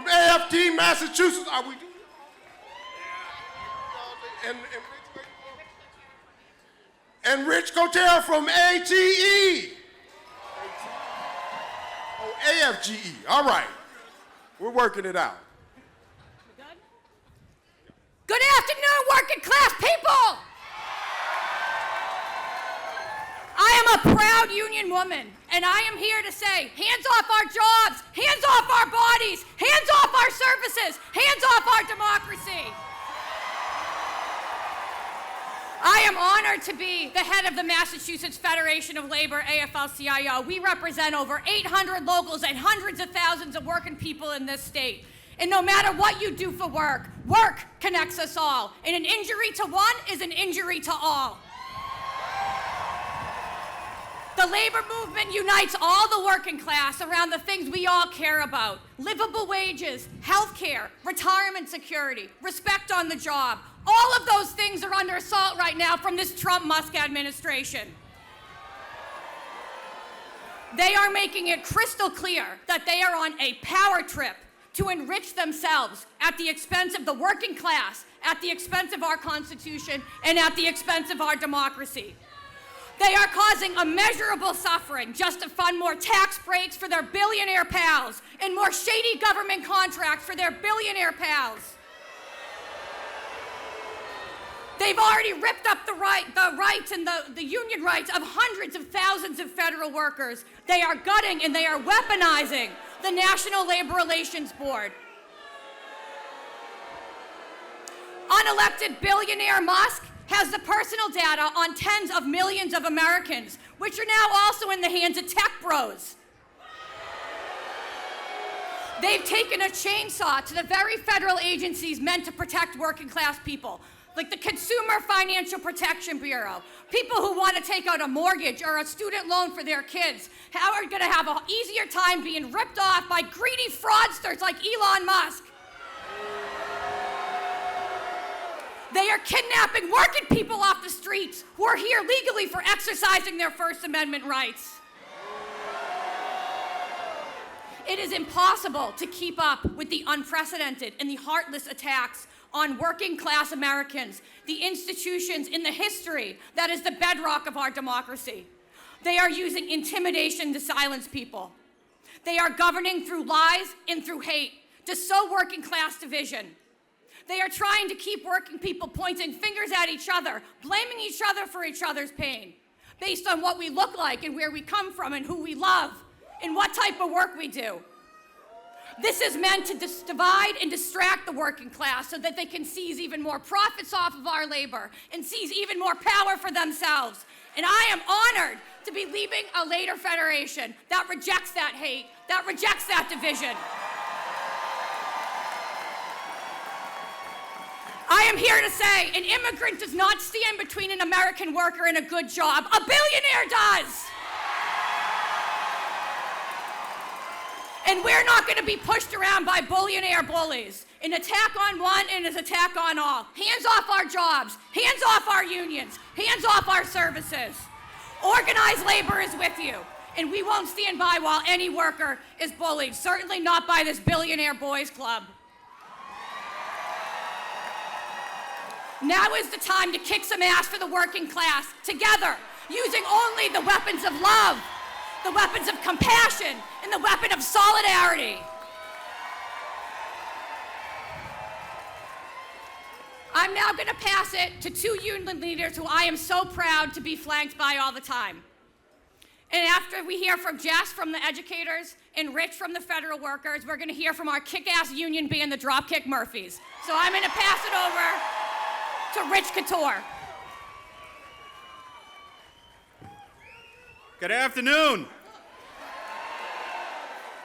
AFT Massachusetts. Are we doing it? And Rich Cotera from ATE. Oh, AFGE. All right. We're working it out. Good afternoon, working class people. I am a proud union woman, and I am here to say, hands off our jobs, hands off our bodies, hands off our services, hands off our democracy. I am honored to be the head of the Massachusetts Federation of Labor, AFL-CIO. We represent over 800 locals and hundreds of thousands of working people in this state. And no matter what you do for work, work connects us all. And an injury to one is an injury to all. The labor movement unites all the working class around the things we all care about: livable wages, health care, retirement security, respect on the job. All of those things are under assault right now from this Trump-Musk administration. They are making it crystal clear that they are on a power trip to enrich themselves at the expense of the working class, at the expense of our Constitution, and at the expense of our democracy. They are causing immeasurable suffering just to fund more tax breaks for their billionaire pals and more shady government contracts for their billionaire pals. They've already ripped up the rights and the union rights of hundreds of thousands of federal workers. They are gutting and they are weaponizing the National Labor Relations Board. Unelected billionaire Musk has the personal data on tens of millions of Americans, which are now also in the hands of tech bros. They've taken a chainsaw to the very federal agencies meant to protect working class people, like the Consumer Financial Protection Bureau. People who want to take out a mortgage or a student loan for their kids are going to have an easier time being ripped off by greedy fraudsters like Elon Musk. They are kidnapping working people off the streets who are here legally for exercising their First Amendment rights. It is impossible to keep up with the unprecedented and the heartless attacks on working class Americans, the institutions in the history that is the bedrock of our democracy. They are using intimidation to silence people. They are governing through lies and through hate to sow working class division. They are trying to keep working people pointing fingers at each other, blaming each other for each other's pain, based on what we look like and where we come from and who we love and what type of work we do. This is meant to divide and distract the working class so that they can seize even more profits off of our labor and seize even more power for themselves. And I am honored to be leading a labor federation that rejects that hate, that rejects that division. I am here to say an immigrant does not stand between an American worker and a good job. A billionaire does. And we're not going to be pushed around by billionaire bullies. An attack on one and an attack on all. Hands off our jobs. Hands off our unions. Hands off our services. Organized labor is with you. And we won't stand by while any worker is bullied. Certainly not by this billionaire boys club. Now is the time to kick some ass for the working class, together, using only the weapons of love, the weapons of compassion, and the weapon of solidarity. I'm now going to pass it to two union leaders who I am so proud to be flanked by all the time. And after we hear from Jess from the educators and Rich from the federal workers, we're going to hear from our kick-ass union band, the Dropkick Murphys. So I'm going to pass it over to Rich Couture. Good afternoon.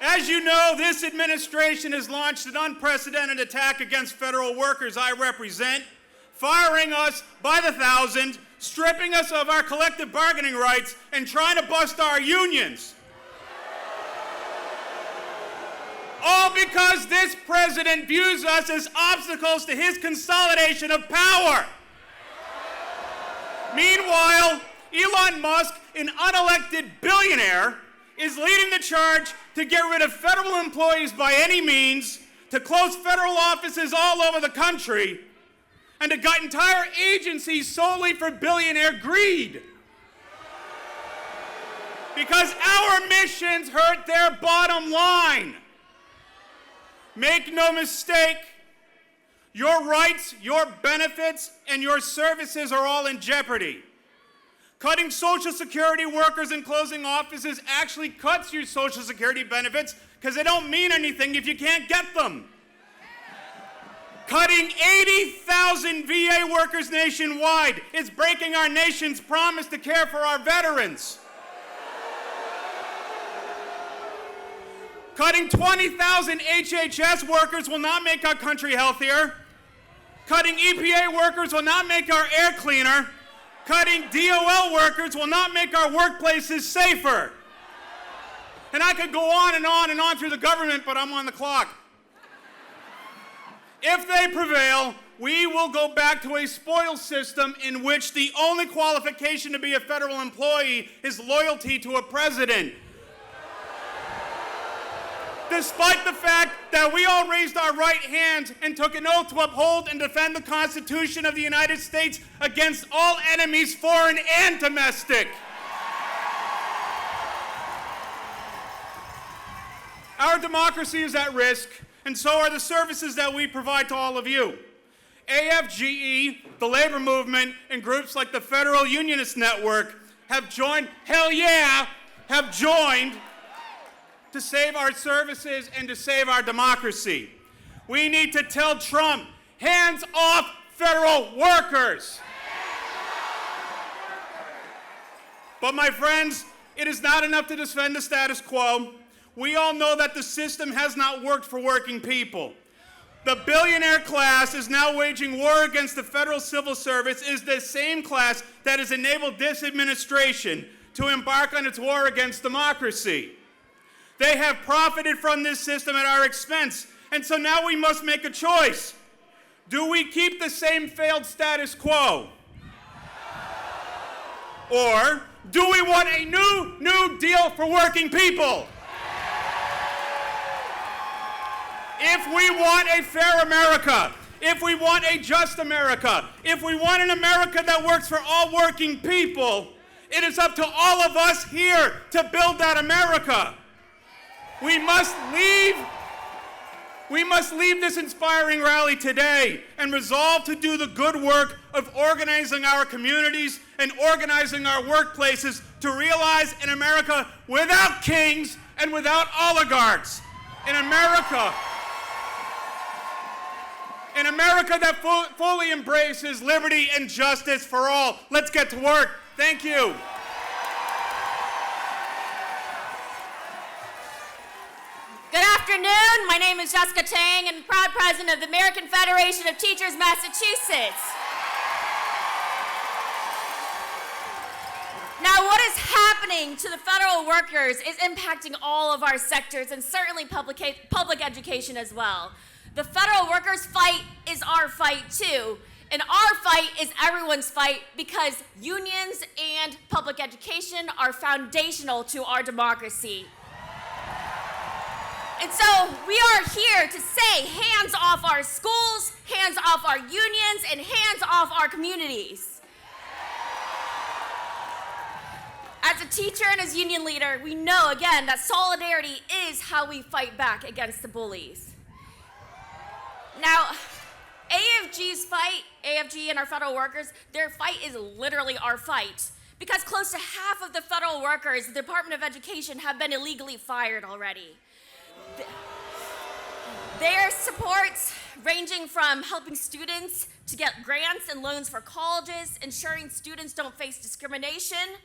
As you know, this administration has launched an unprecedented attack against federal workers I represent, firing us by the thousand, stripping us of our collective bargaining rights, and trying to bust our unions. All because this president views us as obstacles to his consolidation of power. Meanwhile, Elon Musk, an unelected billionaire, is leading the charge to get rid of federal employees by any means, to close federal offices all over the country, and to gut entire agencies solely for billionaire greed. Because our missions hurt their bottom line. Make no mistake, your rights, your benefits, and your services are all in jeopardy. Cutting Social Security workers and closing offices actually cuts your Social Security benefits because they don't mean anything if you can't get them. Cutting 80,000 VA workers nationwide is breaking our nation's promise to care for our veterans. Cutting 20,000 HHS workers will not make our country healthier. Cutting EPA workers will not make our air cleaner. Cutting DOL workers will not make our workplaces safer. And I could go on and on and on through the government, but I'm on the clock. If they prevail, we will go back to a spoil system in which the only qualification to be a federal employee is loyalty to a president. Despite the fact that we all raised our right hands and took an oath to uphold and defend the Constitution of the United States against all enemies, foreign and domestic. Our democracy is at risk, and so are the services that we provide to all of you. AFGE, the labor movement, and groups like the Federal Unionist Network have joined, have joined to save our services and to save our democracy. We need to tell Trump, hands off federal workers. But my friends, it is not enough to defend the status quo. We all know that the system has not worked for working people. The billionaire class is now waging war against the federal civil service, is the same class that has enabled this administration to embark on its war against democracy. They have profited from this system at our expense, and so now we must make a choice. Do we keep the same failed status quo? Or do we want a new deal for working people? If we want a fair America, if we want a just America, if we want an America that works for all working people, it is up to all of us here to build that America. We must leave this inspiring rally today and resolve to do the good work of organizing our communities and organizing our workplaces to realize an America without kings and without oligarchs. An America that fully embraces liberty and justice for all. Let's get to work. Thank you. Good afternoon. My name is Jessica Tang, and proud president of the American Federation of Teachers, Massachusetts. Now, what is happening to the federal workers is impacting all of our sectors, and certainly public education as well. The federal workers' fight is our fight too, and our fight is everyone's fight because unions and public education are foundational to our democracy. And so we are here to say hands off our schools, hands off our unions, and hands off our communities. As a teacher and as union leader, we know, again, that solidarity is how we fight back against the bullies. Now, AFG's fight, AFG and our federal workers, their fight is literally our fight, because close to half of the federal workers in the Department of Education have been illegally fired already. Their supports ranging from helping students to get grants and loans for colleges, ensuring students don't face discrimination,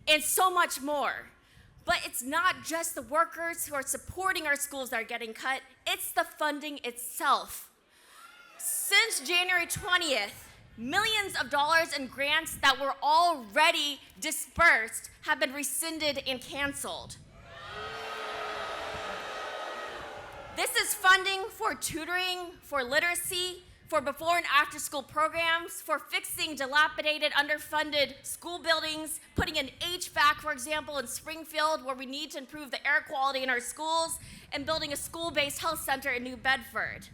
and so much more. But it's not just the workers who are supporting our schools that are getting cut, it's the funding itself. Since January 20th, millions of dollars in grants that were already dispersed have been rescinded and canceled. This is funding for tutoring, for literacy, for before and after school programs, for fixing dilapidated, underfunded school buildings, putting in HVAC, for example, in Springfield, where we need to improve the air quality in our schools, and building a school-based health center in New Bedford.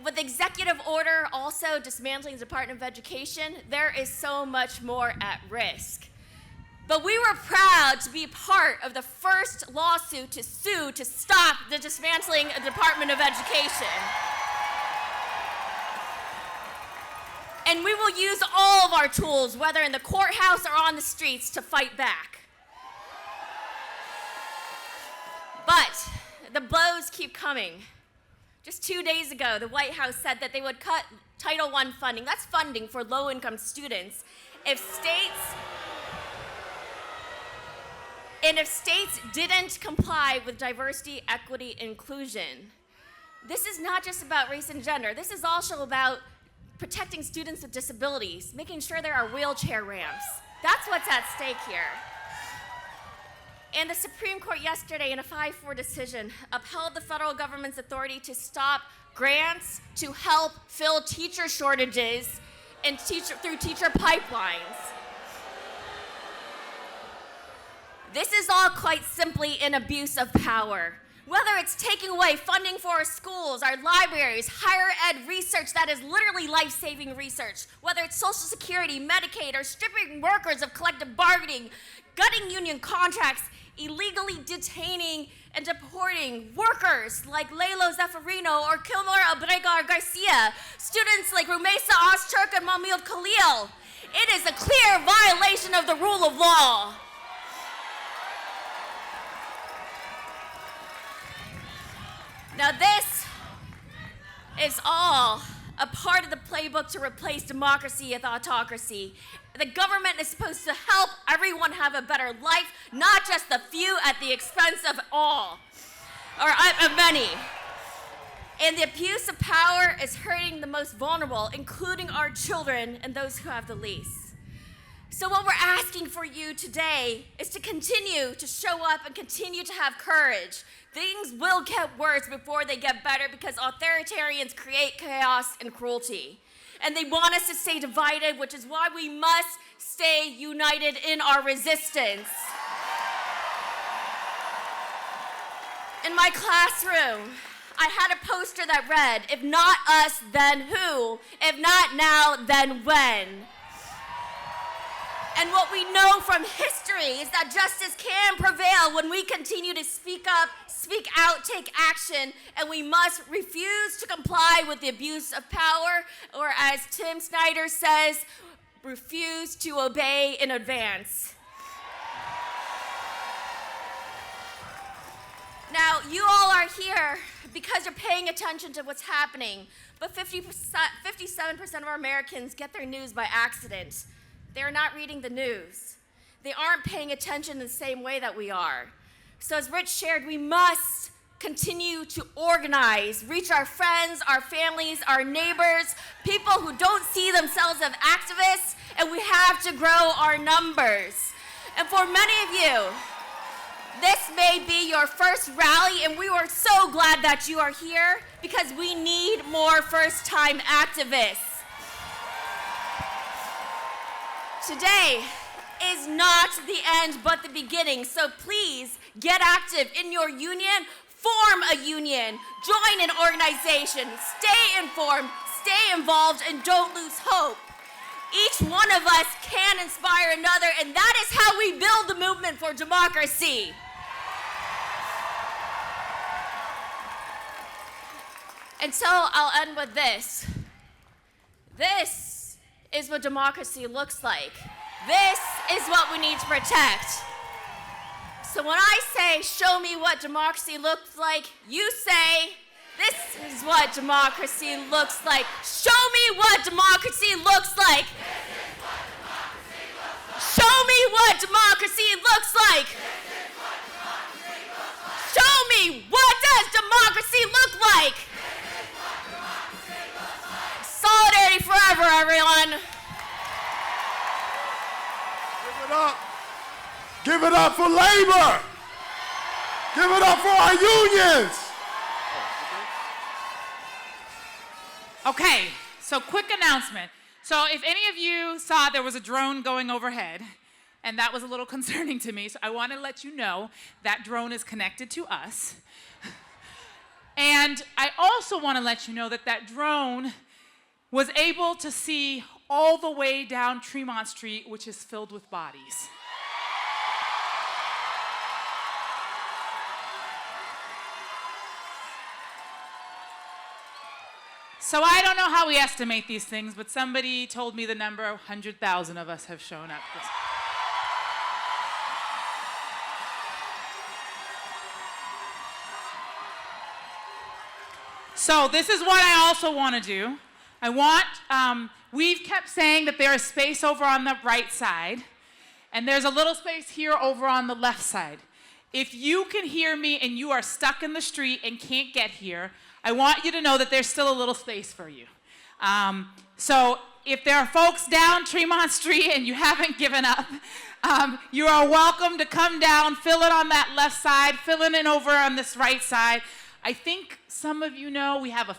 With executive order also dismantling the Department of Education, there is so much more at risk. But we were proud to be part of the first lawsuit to sue to stop the dismantling of the Department of Education. And we will use all of our tools, whether in the courthouse or on the streets, to fight back. But the blows keep coming. Just 2 days ago, the White House said that they would cut Title I funding. That's funding for low-income students. If states didn't comply with diversity, equity, inclusion. This is not just about race and gender. This is also about protecting students with disabilities, making sure there are wheelchair ramps. That's what's at stake here. And the Supreme Court yesterday, in a 5-4 decision, upheld the federal government's authority to stop grants to help fill teacher shortages and through teacher pipelines. This is all quite simply an abuse of power. Whether it's taking away funding for our schools, our libraries, higher ed research that is literally life-saving research, whether it's Social Security, Medicaid, or stripping workers of collective bargaining, gutting union contracts, illegally detaining and deporting workers like Lalo Zaffarino or Kilmore Abregar Garcia, students like Rumesa Ozturk and Mamil Khalil. It is a clear violation of the rule of law. Now this is all a part of the playbook to replace democracy with autocracy. The government is supposed to help everyone have a better life, not just the few at the expense of all, or of many. And the abuse of power is hurting the most vulnerable, including our children and those who have the least. So what we're asking for you today is to continue to show up and continue to have courage. Things will get worse before they get better because authoritarians create chaos and cruelty. And they want us to stay divided, which is why we must stay united in our resistance. In my classroom, I had a poster that read, "If not us, then who? If not now, then when?" And what we know from history is that justice can prevail when we continue to speak up, speak out, take action, and we must refuse to comply with the abuse of power, or as Tim Snyder says, refuse to obey in advance. Now, you all are here because you're paying attention to what's happening, but 57% of our Americans get their news by accident. They're not reading the news. They aren't paying attention in the same way that we are. So as Rich shared, we must continue to organize, reach our friends, our families, our neighbors, people who don't see themselves as activists, and we have to grow our numbers. And for many of you, this may be your first rally, and we are so glad that you are here because we need more first-time activists. Today is not the end, but the beginning. So please get active in your union, form a union, join an organization, stay informed, stay involved, and don't lose hope. Each one of us can inspire another, and that is how we build the movement for democracy. And so I'll end with this. This is what democracy looks like. This is what we need to protect. So when I say, show me what democracy looks like, you say, this is what democracy looks like. Show me what democracy looks like. Show me what democracy looks like. Show me, what does democracy look like? Solidarity forever, everyone. Give it up. Give it up for labor. Give it up for our unions. Okay, so quick announcement. So if any of you saw there was a drone going overhead, and that was a little concerning to me, so I want to let you know that drone is connected to us. And I also want to let you know that that drone was able to see all the way down Tremont Street, which is filled with bodies. So I don't know how we estimate these things, but somebody told me the number 100,000 of us have shown up. So this is what I also want to do. I want, we've kept saying that there is space over on the right side, and there's a little space here over on the left side. If you can hear me and you are stuck in the street and can't get here, I want you to know that there's still a little space for you. So if there are folks down Tremont Street and you haven't given up, you are welcome to come down, fill it on that left side, fill it in over on this right side. I think some of you know we have a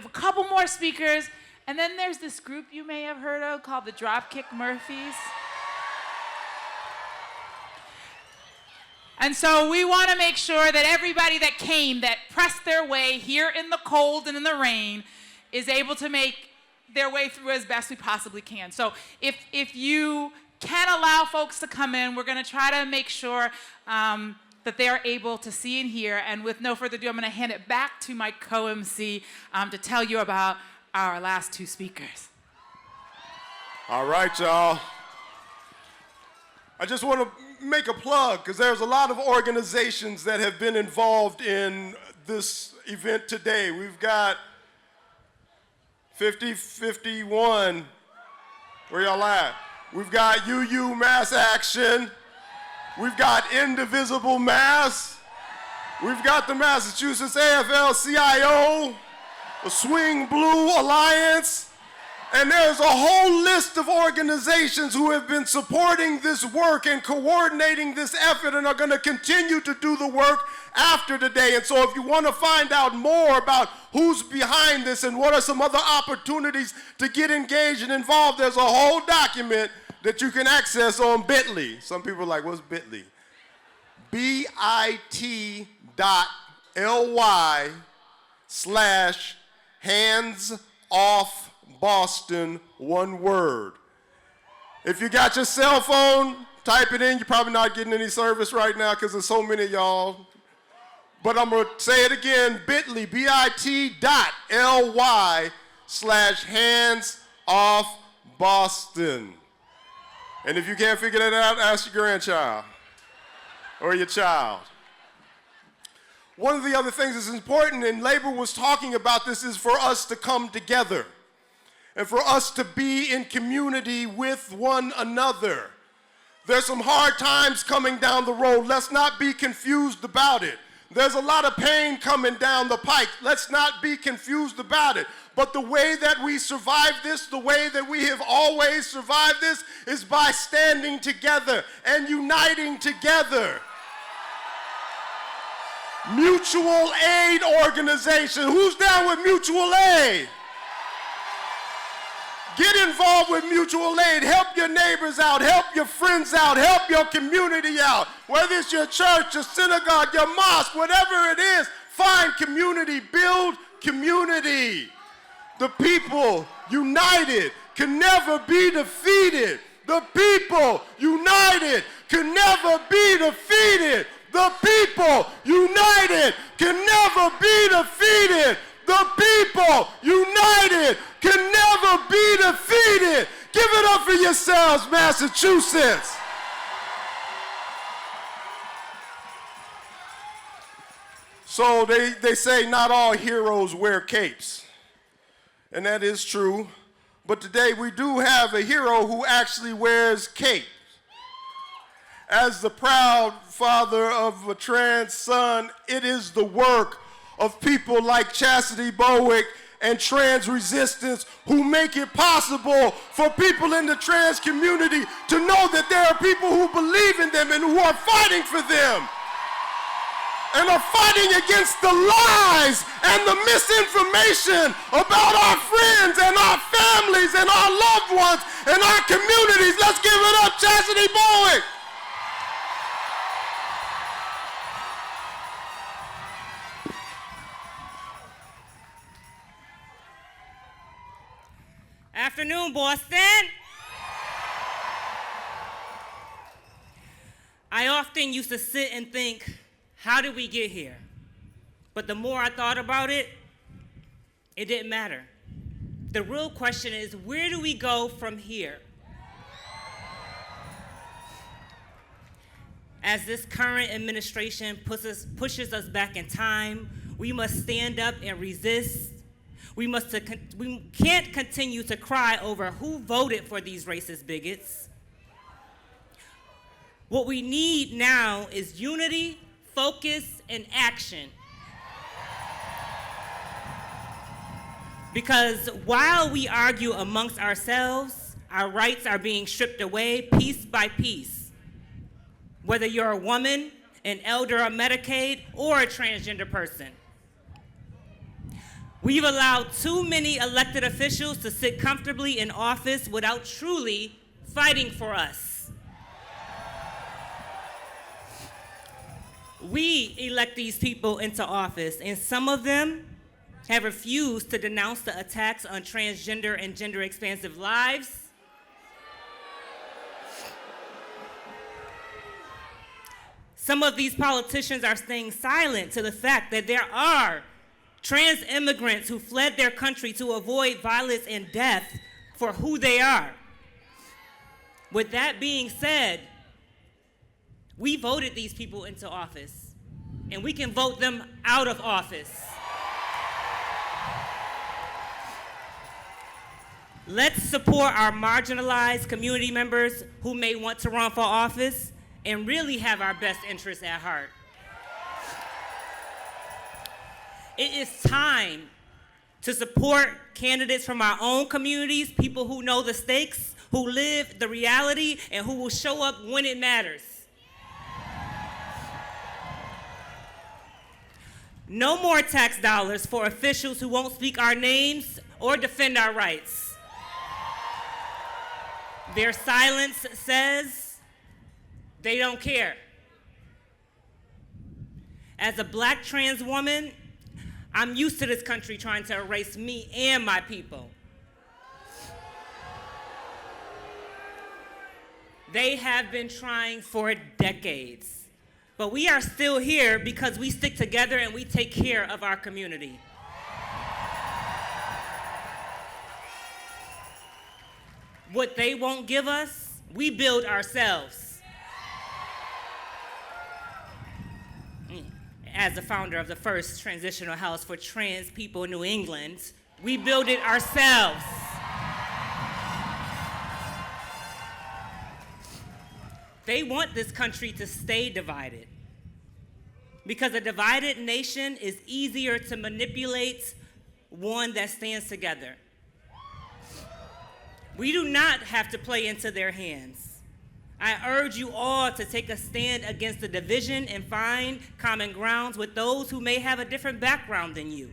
couple more speakers, and then there's this group you may have heard of called the Dropkick Murphys. And so we want to make sure that everybody that came, that pressed their way here in the cold and in the rain, is able to make their way through as best we possibly can. So if you can allow folks to come in, we're going to try to make sure that they are able to see and hear. And with no further ado, I'm going to hand it back to my co-MC to tell you about our last two speakers. All right, y'all. I just want to make a plug, because there's a lot of organizations that have been involved in this event today. We've got 5051. Where y'all at? We've got UU Mass Action. We've got Indivisible Mass. We've got the Massachusetts AFL-CIO, the Swing Blue Alliance, and there's a whole list of organizations who have been supporting this work and coordinating this effort and are going to continue to do the work after today. And so if you want to find out more about who's behind this and what are some other opportunities to get engaged and involved, there's a whole document that you can access on Bitly. Some people are like, what's Bitly? bit.ly/hands-off-Boston, one word. If you got your cell phone, type it in. You're probably not getting any service right now because there's so many of y'all. But I'm going to say it again, Bitly, bit.ly/hands-off-Boston. And if you can't figure that out, ask your grandchild or your child. One of the other things that's important, and Labor was talking about this, is for us to come together and for us to be in community with one another. There's some hard times coming down the road. Let's not be confused about it. There's a lot of pain coming down the pike. Let's not be confused about it. But the way that we survive this, the way that we have always survived this, is by standing together and uniting together. Mutual aid organization. Who's down with mutual aid? Get involved with mutual aid. Help your neighbors out. Help your friends out. Help your community out. Whether it's your church, your synagogue, your mosque, whatever it is, find community. Build community. The people united can never be defeated. The people united can never be defeated. The people united can never be defeated. The people united can never be defeated. Give it up for yourselves, Massachusetts. So they say not all heroes wear capes. And that is true. But today we do have a hero who actually wears capes. As the proud father of a trans son, it is the work of people like Chastity Bowick and trans resistance who make it possible for people in the trans community to know that there are people who believe in them and who are fighting for them and are fighting against the lies and the misinformation about our friends and our families and our loved ones and our communities. Let's give it up, Chastity Bowick. Afternoon, Boston. I often used to sit and think, how did we get here? But the more I thought about it, it didn't matter. The real question is, where do we go from here? As this current administration pushes us back in time, we must stand up and resist. We can't continue to cry over who voted for these racist bigots. What we need now is unity, focus, and action. Because while we argue amongst ourselves, our rights are being stripped away piece by piece. Whether you're a woman, an elder on Medicaid, or a transgender person. We've allowed too many elected officials to sit comfortably in office without truly fighting for us. We elect these people into office, and some of them have refused to denounce the attacks on transgender and gender-expansive lives. Some of these politicians are staying silent to the fact that there are trans immigrants who fled their country to avoid violence and death for who they are. With that being said, we voted these people into office, and we can vote them out of office. Let's support our marginalized community members who may want to run for office and really have our best interests at heart. It is time to support candidates from our own communities, people who know the stakes, who live the reality, and who will show up when it matters. No more tax dollars for officials who won't speak our names or defend our rights. Their silence says they don't care. As a Black trans woman, I'm used to this country trying to erase me and my people. They have been trying for decades, but we are still here because we stick together and we take care of our community. What they won't give us, we build ourselves. As the founder of the first transitional house for trans people in New England, we build it ourselves. They want this country to stay divided because a divided nation is easier to manipulate one that stands together. We do not have to play into their hands. I urge you all to take a stand against the division and find common grounds with those who may have a different background than you.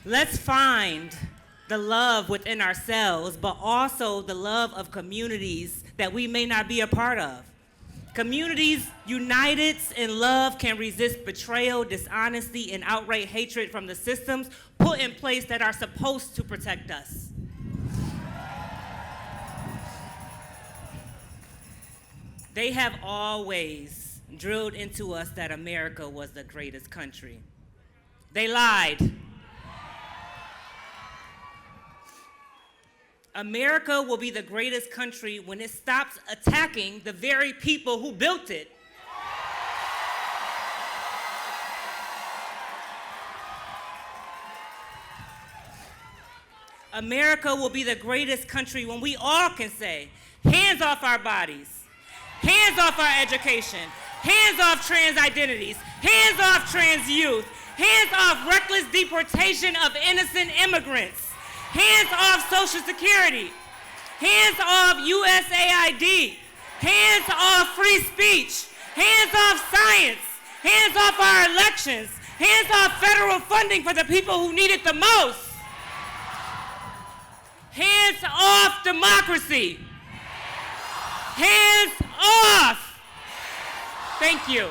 Let's find the love within ourselves, but also the love of communities that we may not be a part of. Communities united in love can resist betrayal, dishonesty, and outright hatred from the systems put in place that are supposed to protect us. They have always drilled into us that America was the greatest country. They lied. America will be the greatest country when it stops attacking the very people who built it. America will be the greatest country when we all can say, hands off our bodies, hands off our education, hands off trans identities, hands off trans youth, hands off reckless deportation of innocent immigrants, hands off Social Security, hands off USAID, hands off free speech, hands off science, hands off our elections, hands off federal funding for the people who need it the most. Hands off democracy. Hands off. Thank you.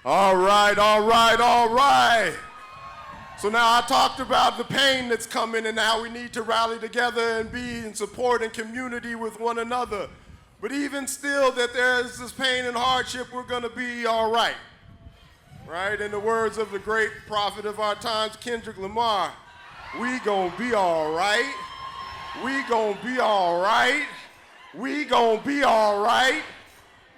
All right, all right, all right. So now I talked about the pain that's coming and how we need to rally together and be in support and community with one another. But even still that there's this pain and hardship, we're gonna be all right. Right? In the words of the great prophet of our times, Kendrick Lamar, we gonna be all right. We gonna be all right. We gonna be all right.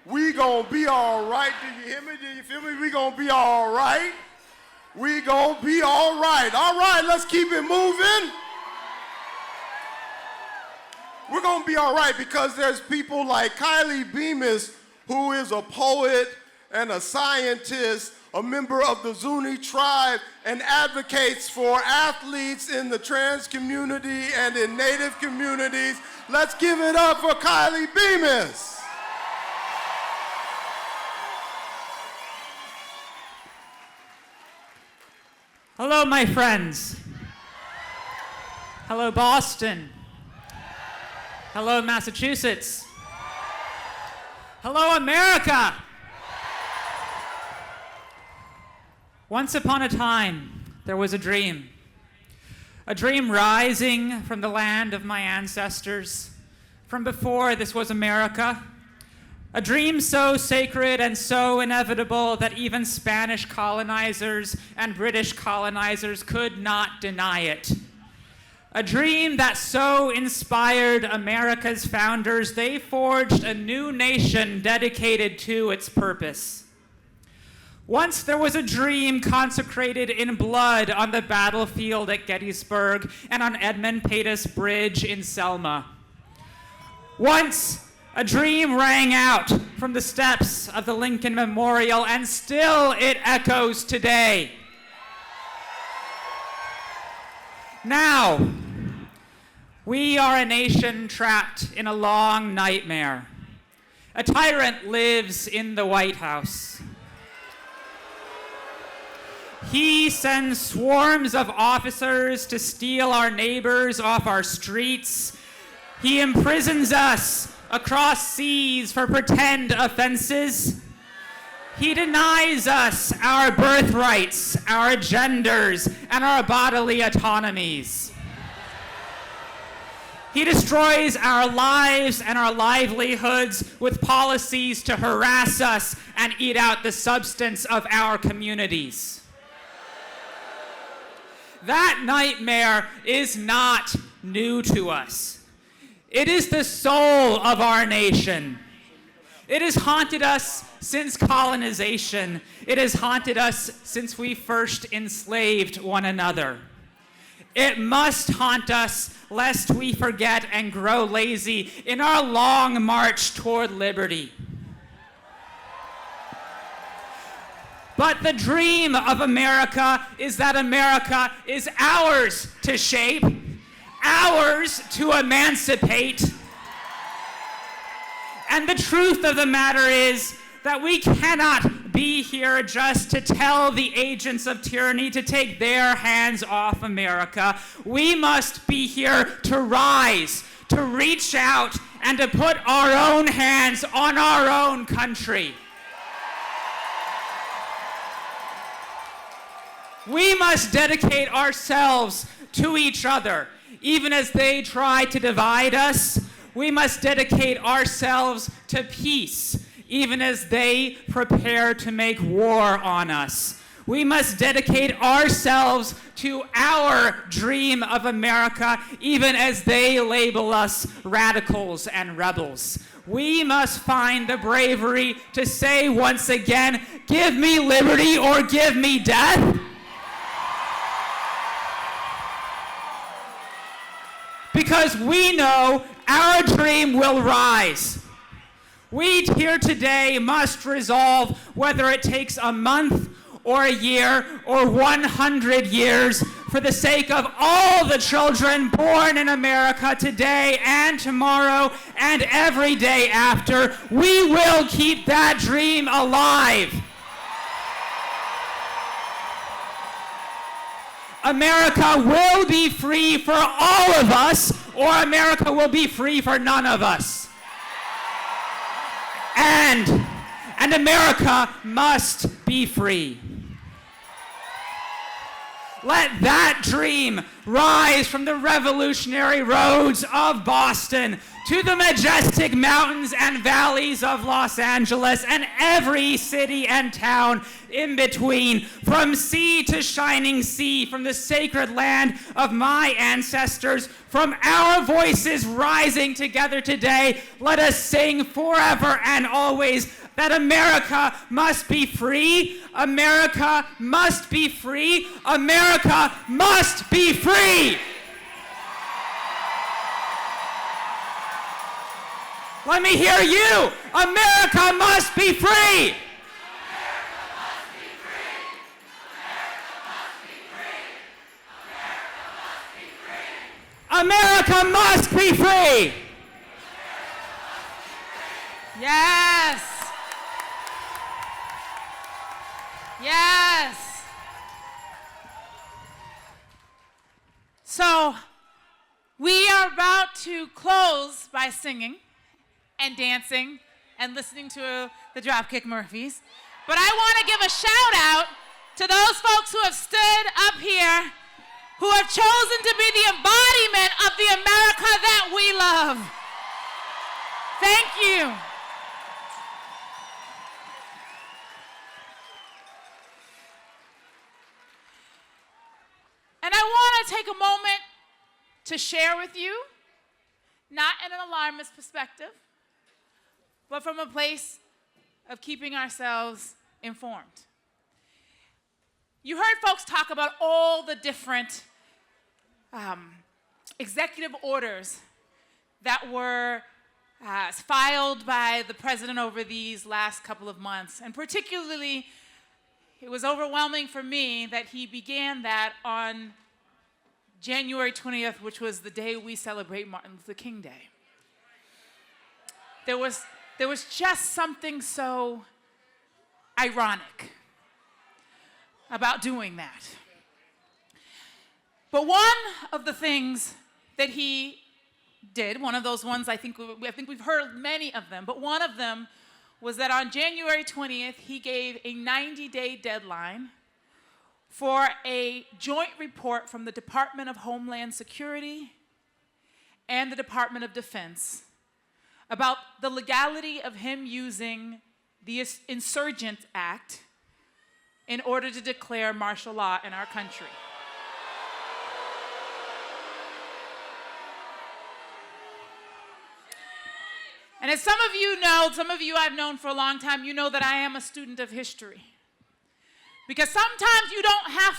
We gonna be all right. Do you hear me? Do you feel me? We gonna be all right. We gonna be all right. All right, let's keep it moving. We're gonna be all right because there's people like Kylie Bemis, who is a poet and a scientist, a member of the Zuni tribe, and advocates for athletes in the trans community and in Native communities. Let's give it up for Kylie Bemis. Hello, my friends. Hello, Boston. Hello, Massachusetts. Hello, America. Once upon a time, there was a dream rising from the land of my ancestors, from before this was America. A dream so sacred and so inevitable that even Spanish colonizers and British colonizers could not deny it. A dream that so inspired America's founders, they forged a new nation dedicated to its purpose. Once there was a dream consecrated in blood on the battlefield at Gettysburg and on Edmund Pettus Bridge in Selma. Once a dream rang out from the steps of the Lincoln Memorial, and still it echoes today. Now, we are a nation trapped in a long nightmare. A tyrant lives in the White House. He sends swarms of officers to steal our neighbors off our streets. He imprisons us across seas for pretend offenses. He denies us our birthrights, our genders, and our bodily autonomies. He destroys our lives and our livelihoods with policies to harass us and eat out the substance of our communities. That nightmare is not new to us. It is the soul of our nation. It has haunted us since colonization. It has haunted us since we first enslaved one another. It must haunt us lest we forget and grow lazy in our long march toward liberty. But the dream of America is that America is ours to shape, ours to emancipate. And the truth of the matter is that we cannot be here just to tell the agents of tyranny to take their hands off America. We must be here to rise, to reach out, and to put our own hands on our own country. We must dedicate ourselves to each other. Even as they try to divide us, we must dedicate ourselves to peace, even as they prepare to make war on us. We must dedicate ourselves to our dream of America, even as they label us radicals and rebels. We must find the bravery to say once again, give me liberty or give me death. Because we know our dream will rise. We here today must resolve whether it takes a month or a year or 100 years for the sake of all the children born in America today and tomorrow and every day after. We will keep that dream alive. America will be free for all of us, or America will be free for none of us. And America must be free. Let that dream rise from the revolutionary roads of Boston to the majestic mountains and valleys of Los Angeles and every city and town in between, from sea to shining sea, from the sacred land of my ancestors, from our voices rising together today. Let us sing forever and always that America must be free. America must be free. America must be free. Let me hear you. America must be free. America must be free. Yes. Yes. So, we are about to close by singing and dancing and listening to the Dropkick Murphys. But I want to give a shout out to those folks who have stood up here, who have chosen to be the embodiment of the America that we love. Thank you. And I want to take a moment to share with you, not in an alarmist perspective, but from a place of keeping ourselves informed. You heard folks talk about all the different executive orders that were filed by the president over these last couple of months. And particularly, it was overwhelming for me that he began that on January 20th, which was the day we celebrate Martin Luther King Day. There was just something so ironic about doing that. But one of the things that he did, one of those ones, I think we've heard many of them, but one of them was that on January 20th, he gave a 90-day deadline for a joint report from the Department of Homeland Security and the Department of Defense about the legality of him using the Insurgent Act in order to declare martial law in our country. And as some of you know, some of you I've known for a long time, you know that I am a student of history. Because sometimes you don't have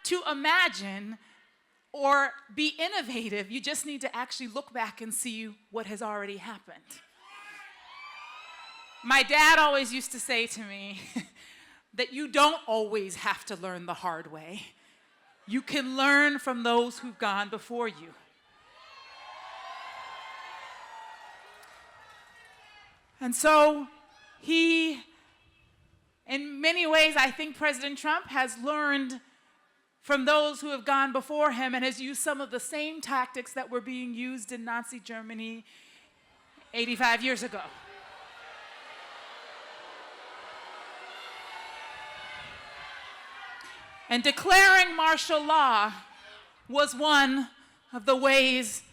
to imagine or be innovative. You just need to actually look back and see what has already happened. My dad always used to say to me that you don't always have to learn the hard way. You can learn from those who've gone before you. And so he, in many ways, I think President Trump has learned from those who have gone before him and has used some of the same tactics that were being used in Nazi Germany 85 years ago. And declaring martial law was one of the ways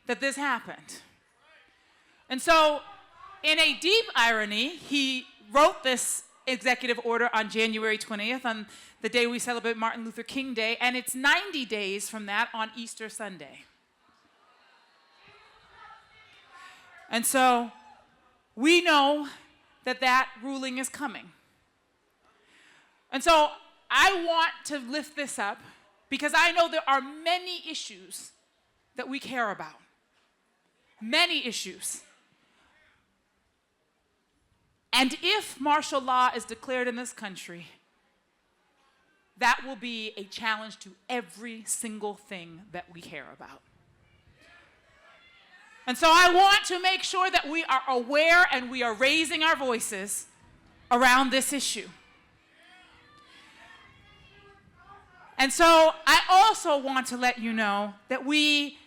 that this happened. And so, in a deep irony, he wrote this executive order on January 20th, on the day we celebrate Martin Luther King Day, and it's 90 days from that on Easter Sunday. And so, we know that that ruling is coming. And so, I want to lift this up because I know there are many issues that we care about. Many issues. And if martial law is declared in this country, that will be a challenge to every single thing that we care about. And so I want to make sure that we are aware and we are raising our voices around this issue. And so I also want to let you know that we,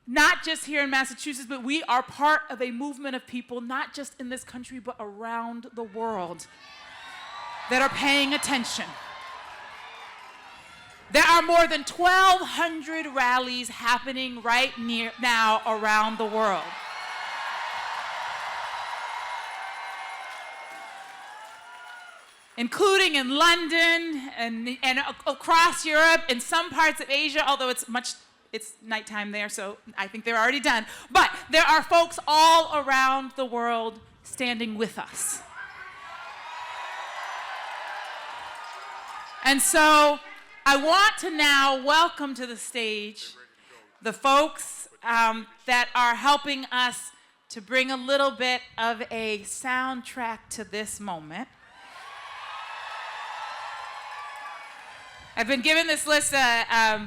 not just here in Massachusetts, but we are part of a movement of people, not just in this country, but around the world, that are paying attention. There are more than 1,200 rallies happening right now around the world. Including in London and across Europe, in some parts of Asia, although it's nighttime there, so I think they're already done. But there are folks all around the world standing with us. And so I want to now welcome to the stage the folks that are helping us to bring a little bit of a soundtrack to this moment. I've been given this list, a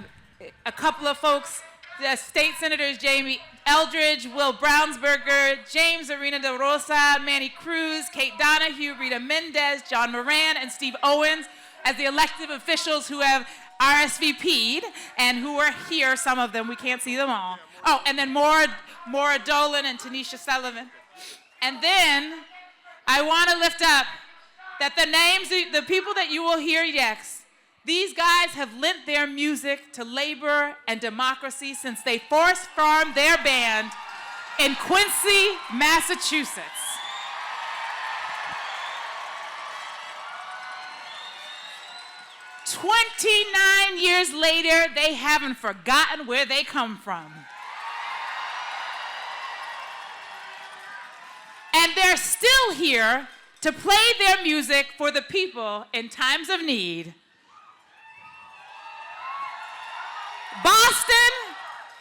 couple of folks, the state senators, Jamie Eldridge, Will Brownsberger, James Arena de Rosa, Manny Cruz, Kate Donahue, Rita Mendez, John Moran, and Steve Owens as the elected officials who have RSVP'd and who are here, some of them, we can't see them all. Oh, and then Maura Dolan and Tanisha Sullivan. And then I want to lift up that the names, the people that you will hear next, these guys have lent their music to labor and democracy since they formed their band in Quincy, Massachusetts. 29 years later, they haven't forgotten where they come from. And they're still here to play their music for the people in times of need. Boston,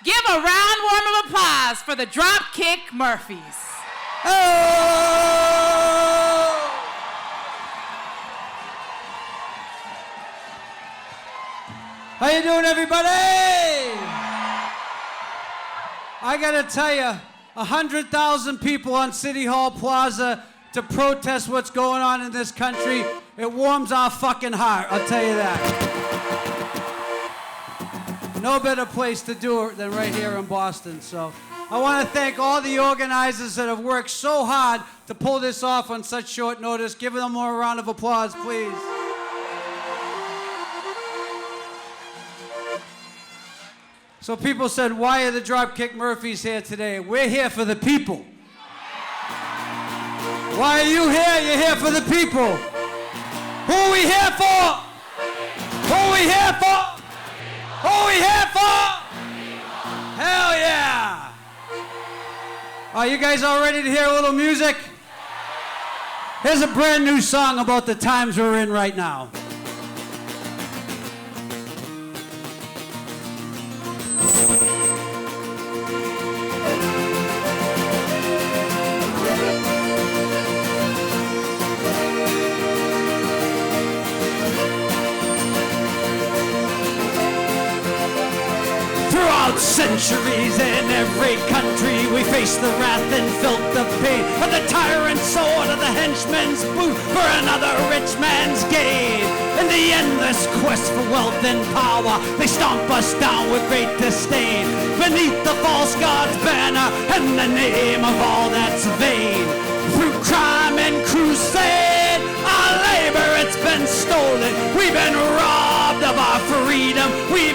give a round warm of applause for the Dropkick Murphys. Oh! How you doing, everybody? I gotta tell you, 100,000 people on City Hall Plaza to protest what's going on in this country. It warms our fucking heart, I'll tell you that. No better place to do it than right here in Boston. So I want to thank all the organizers that have worked so hard to pull this off on such short notice. Give them a round of applause, please. So people said, why are the Dropkick Murphys here today? We're here for the people. Why are you here? You're here for the people. Who are we here for? Who are we here for? Who are we here for? Hell yeah! Are you guys all ready to hear a little music? Here's a brand new song about the times we're in right now. Centuries in every country we face the wrath and felt the pain of the tyrant's sword of the henchman's boot for another rich man's gain. In the endless quest for wealth and power, they stomp us down with great disdain beneath the false god's banner and the name of all that's vain. Through crime and crusade, our labor it's been stolen. We've been robbed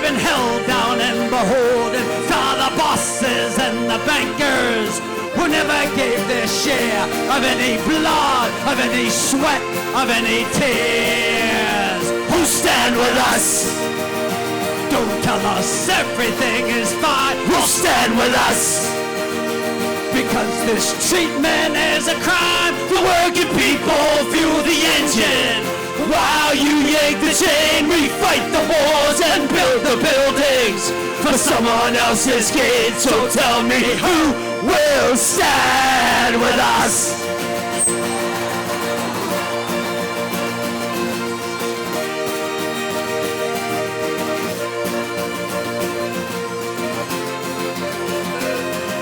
been held down and beholden to the bosses and the bankers who never gave their share of any blood, of any sweat, of any tears. Who stand with us? Don't tell us everything is fine. Who'll stand with us? Because this treatment is a crime. The working people fuel the engine. While you yank the chain, we fight the wars and build the buildings for someone else's gain. So tell me, who will stand with us?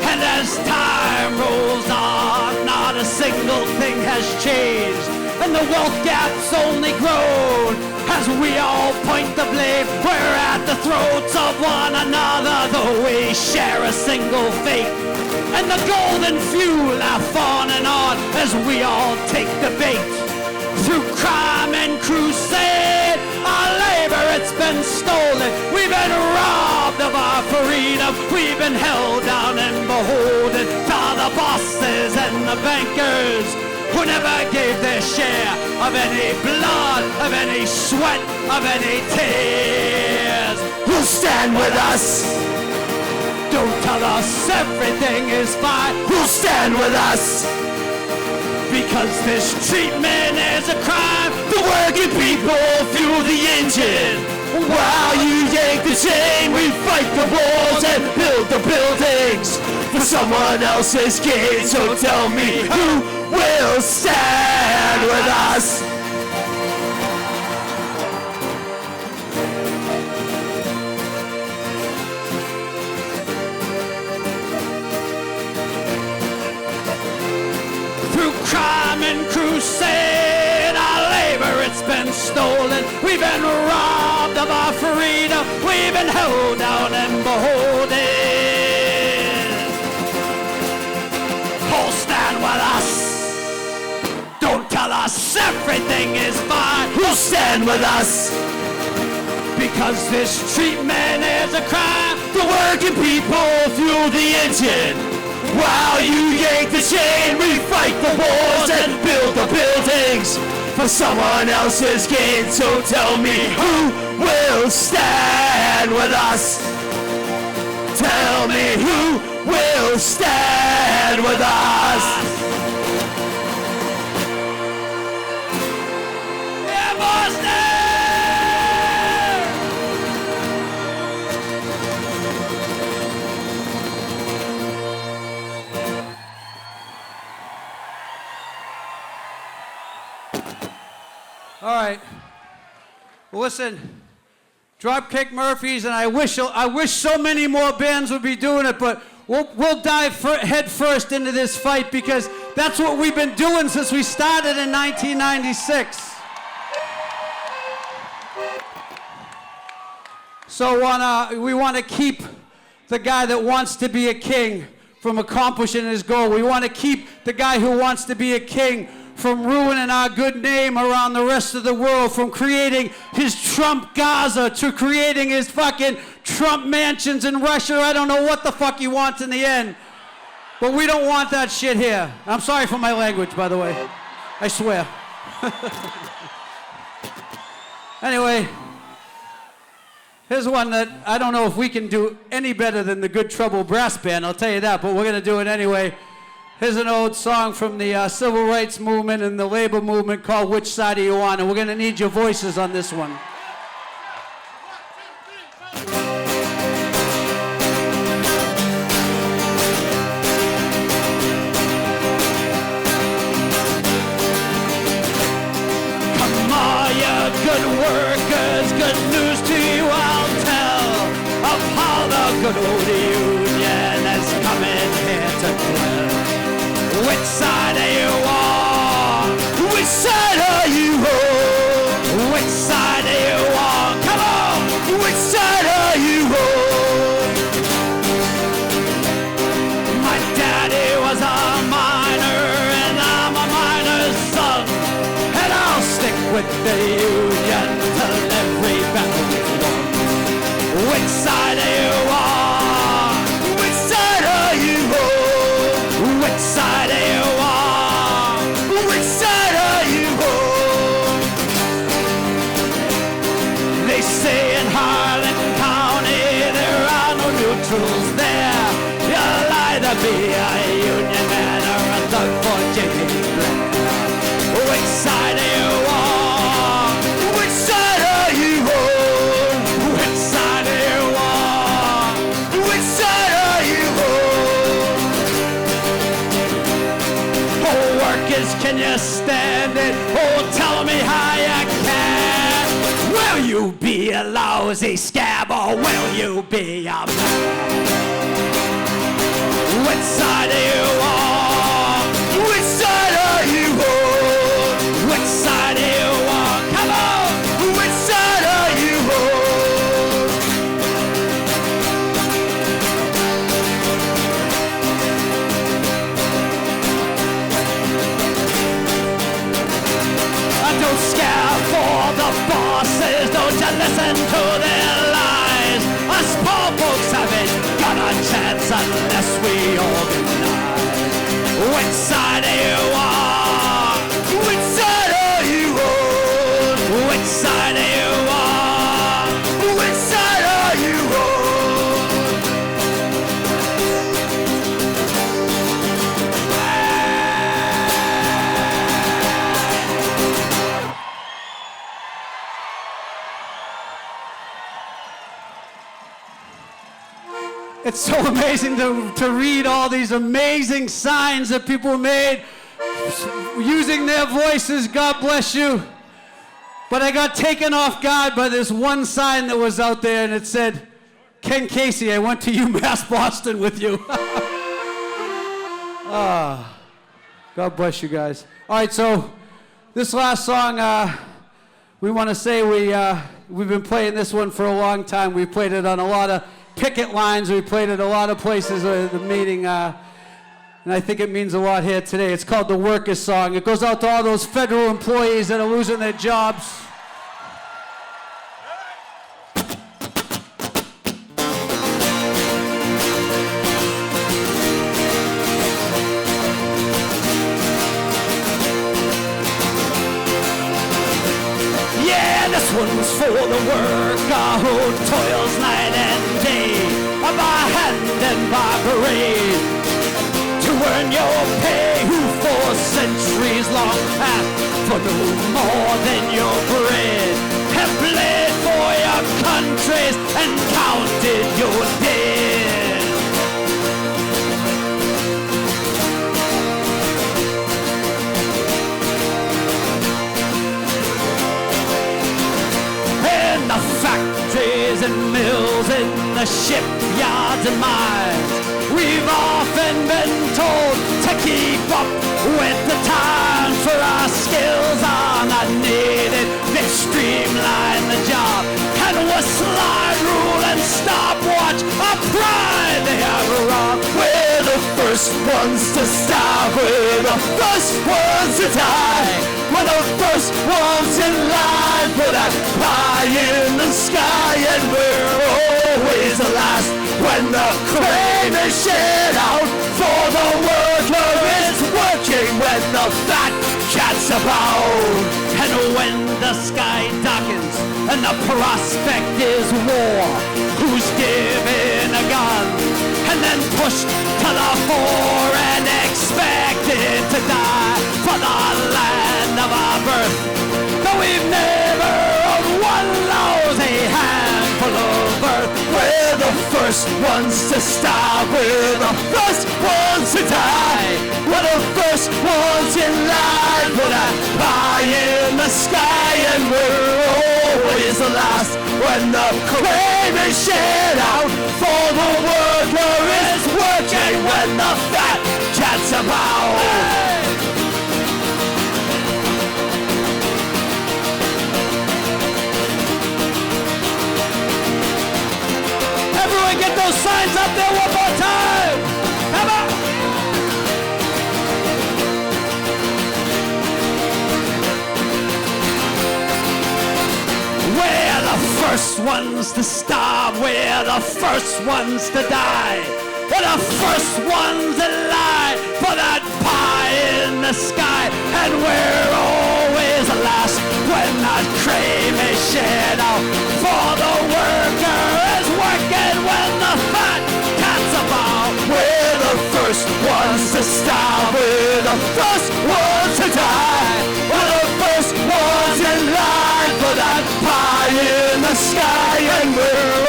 And as time rolls on, not a single thing has changed, and the wealth gap's only grown as we all point the blame. We're at the throats of one another, though we share a single fate. And the golden few laugh on and on as we all take the bait. Through crime and crusade, our labor, it's been stolen. We've been robbed of our freedom. We've been held down and beholden to the bosses and the bankers who never gave their share of any blood, of any sweat, of any tears. Who'll stand with us? Don't tell us everything is fine. Who'll stand with us? Because this treatment is a crime. The working people fuel the engine. While you yank the chain, we fight the wars and build the buildings for someone else's gain. So tell me, who will stand with us? Through crime and crusade, our labor, it's been stolen. We've been robbed of our freedom. We've been held down and beholden. Who'll stand with us? Don't tell us everything is fine. Who'll stand with us? Because this treatment is a crime. The working people fuel the engine. While you yank the chain, we fight the wars and build the buildings for someone else's gain. So tell me, who will stand with us? Tell me, who will stand with us? Yeah, Boston! All right. Well, listen, Dropkick Murphys, and I wish so many more bands would be doing it, but we'll dive head first into this fight because that's what we've been doing since we started in 1996. So we want to keep the guy that wants to be a king from accomplishing his goal. We want to keep the guy who wants to be a king from ruining our good name around the rest of the world, from creating his Trump Gaza to creating his fucking Trump mansions in Russia. I don't know what the fuck he wants in the end. But we don't want that shit here. I'm sorry for my language, by the way. I swear. Anyway, here's one that I don't know if we can do any better than the Good Trouble Brass Band, I'll tell you that, but we're gonna do it anyway. Here's an old song from the civil rights movement and the labor movement called Which Side Are You On? And we're gonna need your voices on this one. Come on, you good workers, good news to you I'll tell of how the good old union is coming here to dwell. Which side are you on? Which side are you on? Which side are you on? Come on! Which side are you on? My daddy was a miner and I'm a miner's son, and I'll stick with the union till every battle is won. Which you stand it? Oh, tell me how you can. Will you be a lousy scab or will you be a man? Which side are you on? Which side are you on? Which side are you on? Come on! Which side are you on? Don't scare for the bosses, don't you listen to their lies. Us poor folks haven't got a chance unless we organize. Which side are you on? Which side are you on? Which side are you on? Which side are you on? It's so amazing to read all these amazing signs that people made using their voices. God bless you. But I got taken off guard by this one sign that was out there, and it said, Ken Casey, I went to UMass Boston with you. God bless you guys. All right, so this last song, we want to say we've been playing this one for a long time. We played it on a lot of picket lines. We played it a lot of places at the meeting, and I think it means a lot here today. It's called the Workers' Song. It goes out to all those federal employees that are losing their jobs. Yeah, this one's for the worker who toils night and day, by hand and by parade, to earn your pay, who for centuries long have for no more than your bread, have bled for your countries and counted your dead. In the factories and mills, in the shipyards and mines, we've often been told to keep up with the times, for our skills are not needed. They streamline the job, and with slide rule and stopwatch, our pride they have robbed. We're the first ones to stop, we're the first ones to die, we're the first ones in line for that pie in the sky, and we're always the last when the cream is shed out. For the worker is working when the fat cat's about, and when the sky darkens and the prospect is war, who's given a gun and then pushed to the fore and expected to die for the land of our birth? Though we've never owned one lousy handful of earth, we're the first ones to stop, we're the first ones to die, we're the first ones in line for that pie in the sky, and we're always the last when the cream is shed out. For the worker is working when the fat cat's about. Hey! Everyone get those signs up there one more time. Come on. We're the first ones to starve. We're the first ones to die. We're the first ones that lie for that pie in the sky. And we're always the last when that cream is shed out. For the worker is working when the fat cat's about. We're the first ones to starve. We're the first ones to die. We're the first ones in line for that pie in the sky. And we're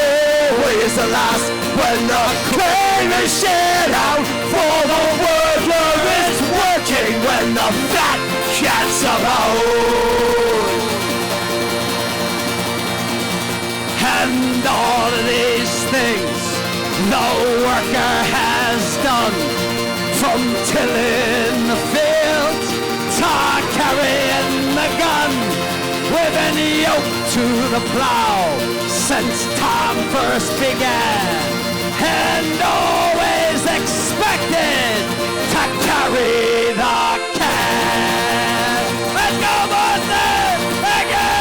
always the last when the cream is shed out. For the worker is working when the fat about. And all of these things the worker has done, from tilling the field to carrying the gun, we've been yoked to the plow since time first began, and always expected to carry the can. Let's go, Boston! Again!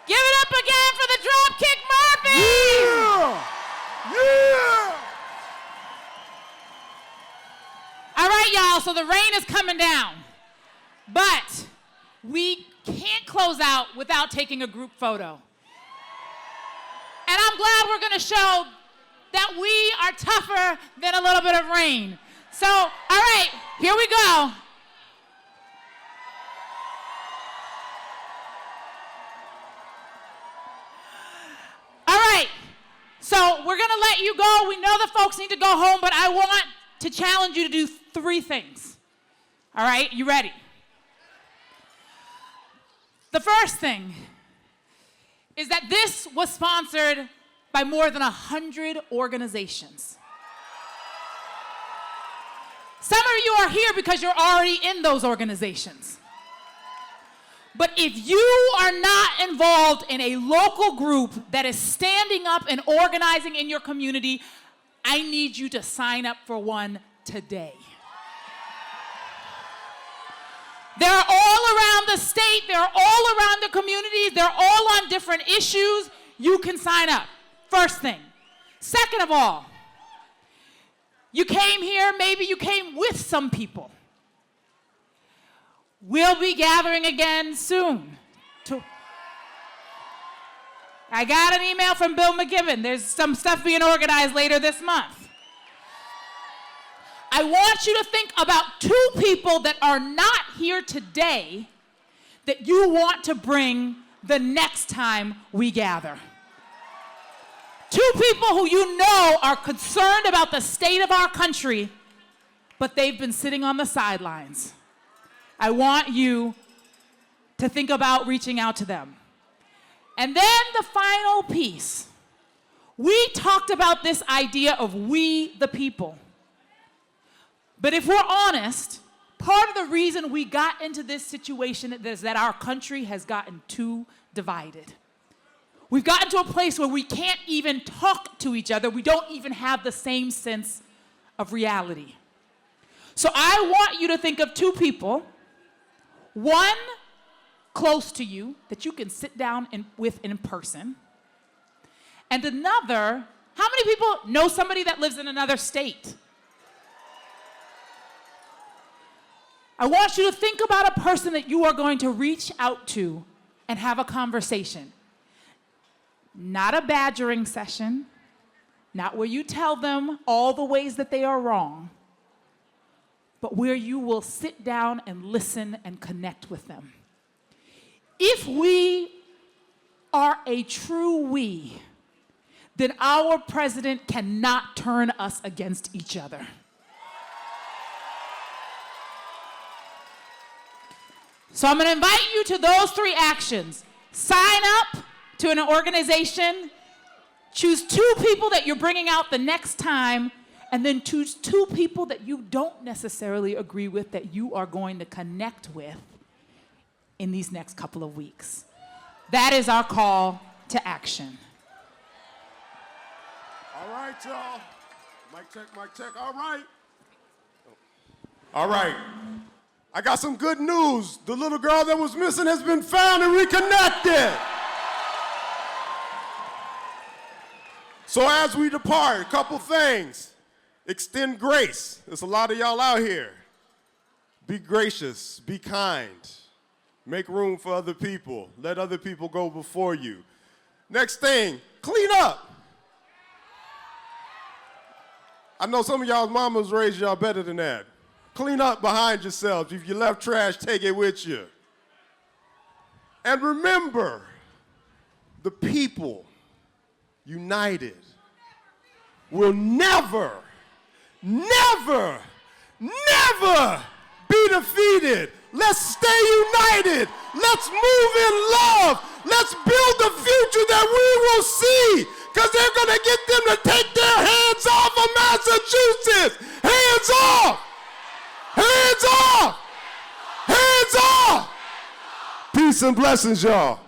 Give it up again for the Dropkick Murphys! Yeah! All right, y'all, so the rain is coming down. But we can't close out without taking a group photo. And I'm glad we're gonna show that we are tougher than a little bit of rain. So, all right, here we go. All right, so we're gonna let you go. We know the folks need to go home, but I want to challenge you to do 3 things. All right, you ready? The first thing is that this was sponsored by more than 100 organizations. Some of you are here because you're already in those organizations. But if you are not involved in a local group that is standing up and organizing in your community, I need you to sign up for one today. They're all around the state, they're all around the communities, they're all on different issues. You can sign up. First thing. Second of all, you came here, maybe you came with some people. We'll be gathering again soon. I got an email from Bill McGibbon. There's some stuff being organized later this month. I want you to think about 2 people that are not here today that you want to bring the next time we gather. 2 people who you know are concerned about the state of our country, but they've been sitting on the sidelines. I want you to think about reaching out to them. And then the final piece. We talked about this idea of we the people. But if we're honest, part of the reason we got into this situation is that our country has gotten too divided. We've gotten to a place where we can't even talk to each other. We don't even have the same sense of reality. So I want you to think of 2 people. One close to you that you can sit down with in person. And another, how many people know somebody that lives in another state? I want you to think about a person that you are going to reach out to and have a conversation. Not a badgering session, not where you tell them all the ways that they are wrong, but where you will sit down and listen and connect with them. If we are a true we, then our president cannot turn us against each other. So I'm going to invite you to those 3 actions. Sign up to an organization, choose 2 people that you're bringing out the next time, and then choose 2 people that you don't necessarily agree with that you are going to connect with in these next couple of weeks. That is our call to action. All right, y'all. Mic check, mic check. All right. All right. I got some good news. The little girl that was missing has been found and reconnected. So as we depart, a couple things. Extend grace. There's a lot of y'all out here. Be gracious, be kind. Make room for other people. Let other people go before you. Next thing, clean up. I know some of y'all's mamas raised y'all better than that. Clean up behind yourselves. If you left trash, take it with you. And remember, the people united will never, never, never be defeated. Let's stay united. Let's move in love. Let's build the future that we will see, because they're going to get them to take their hands off of Massachusetts. Hands off. Hands off. Hands off. Peace and blessings, y'all.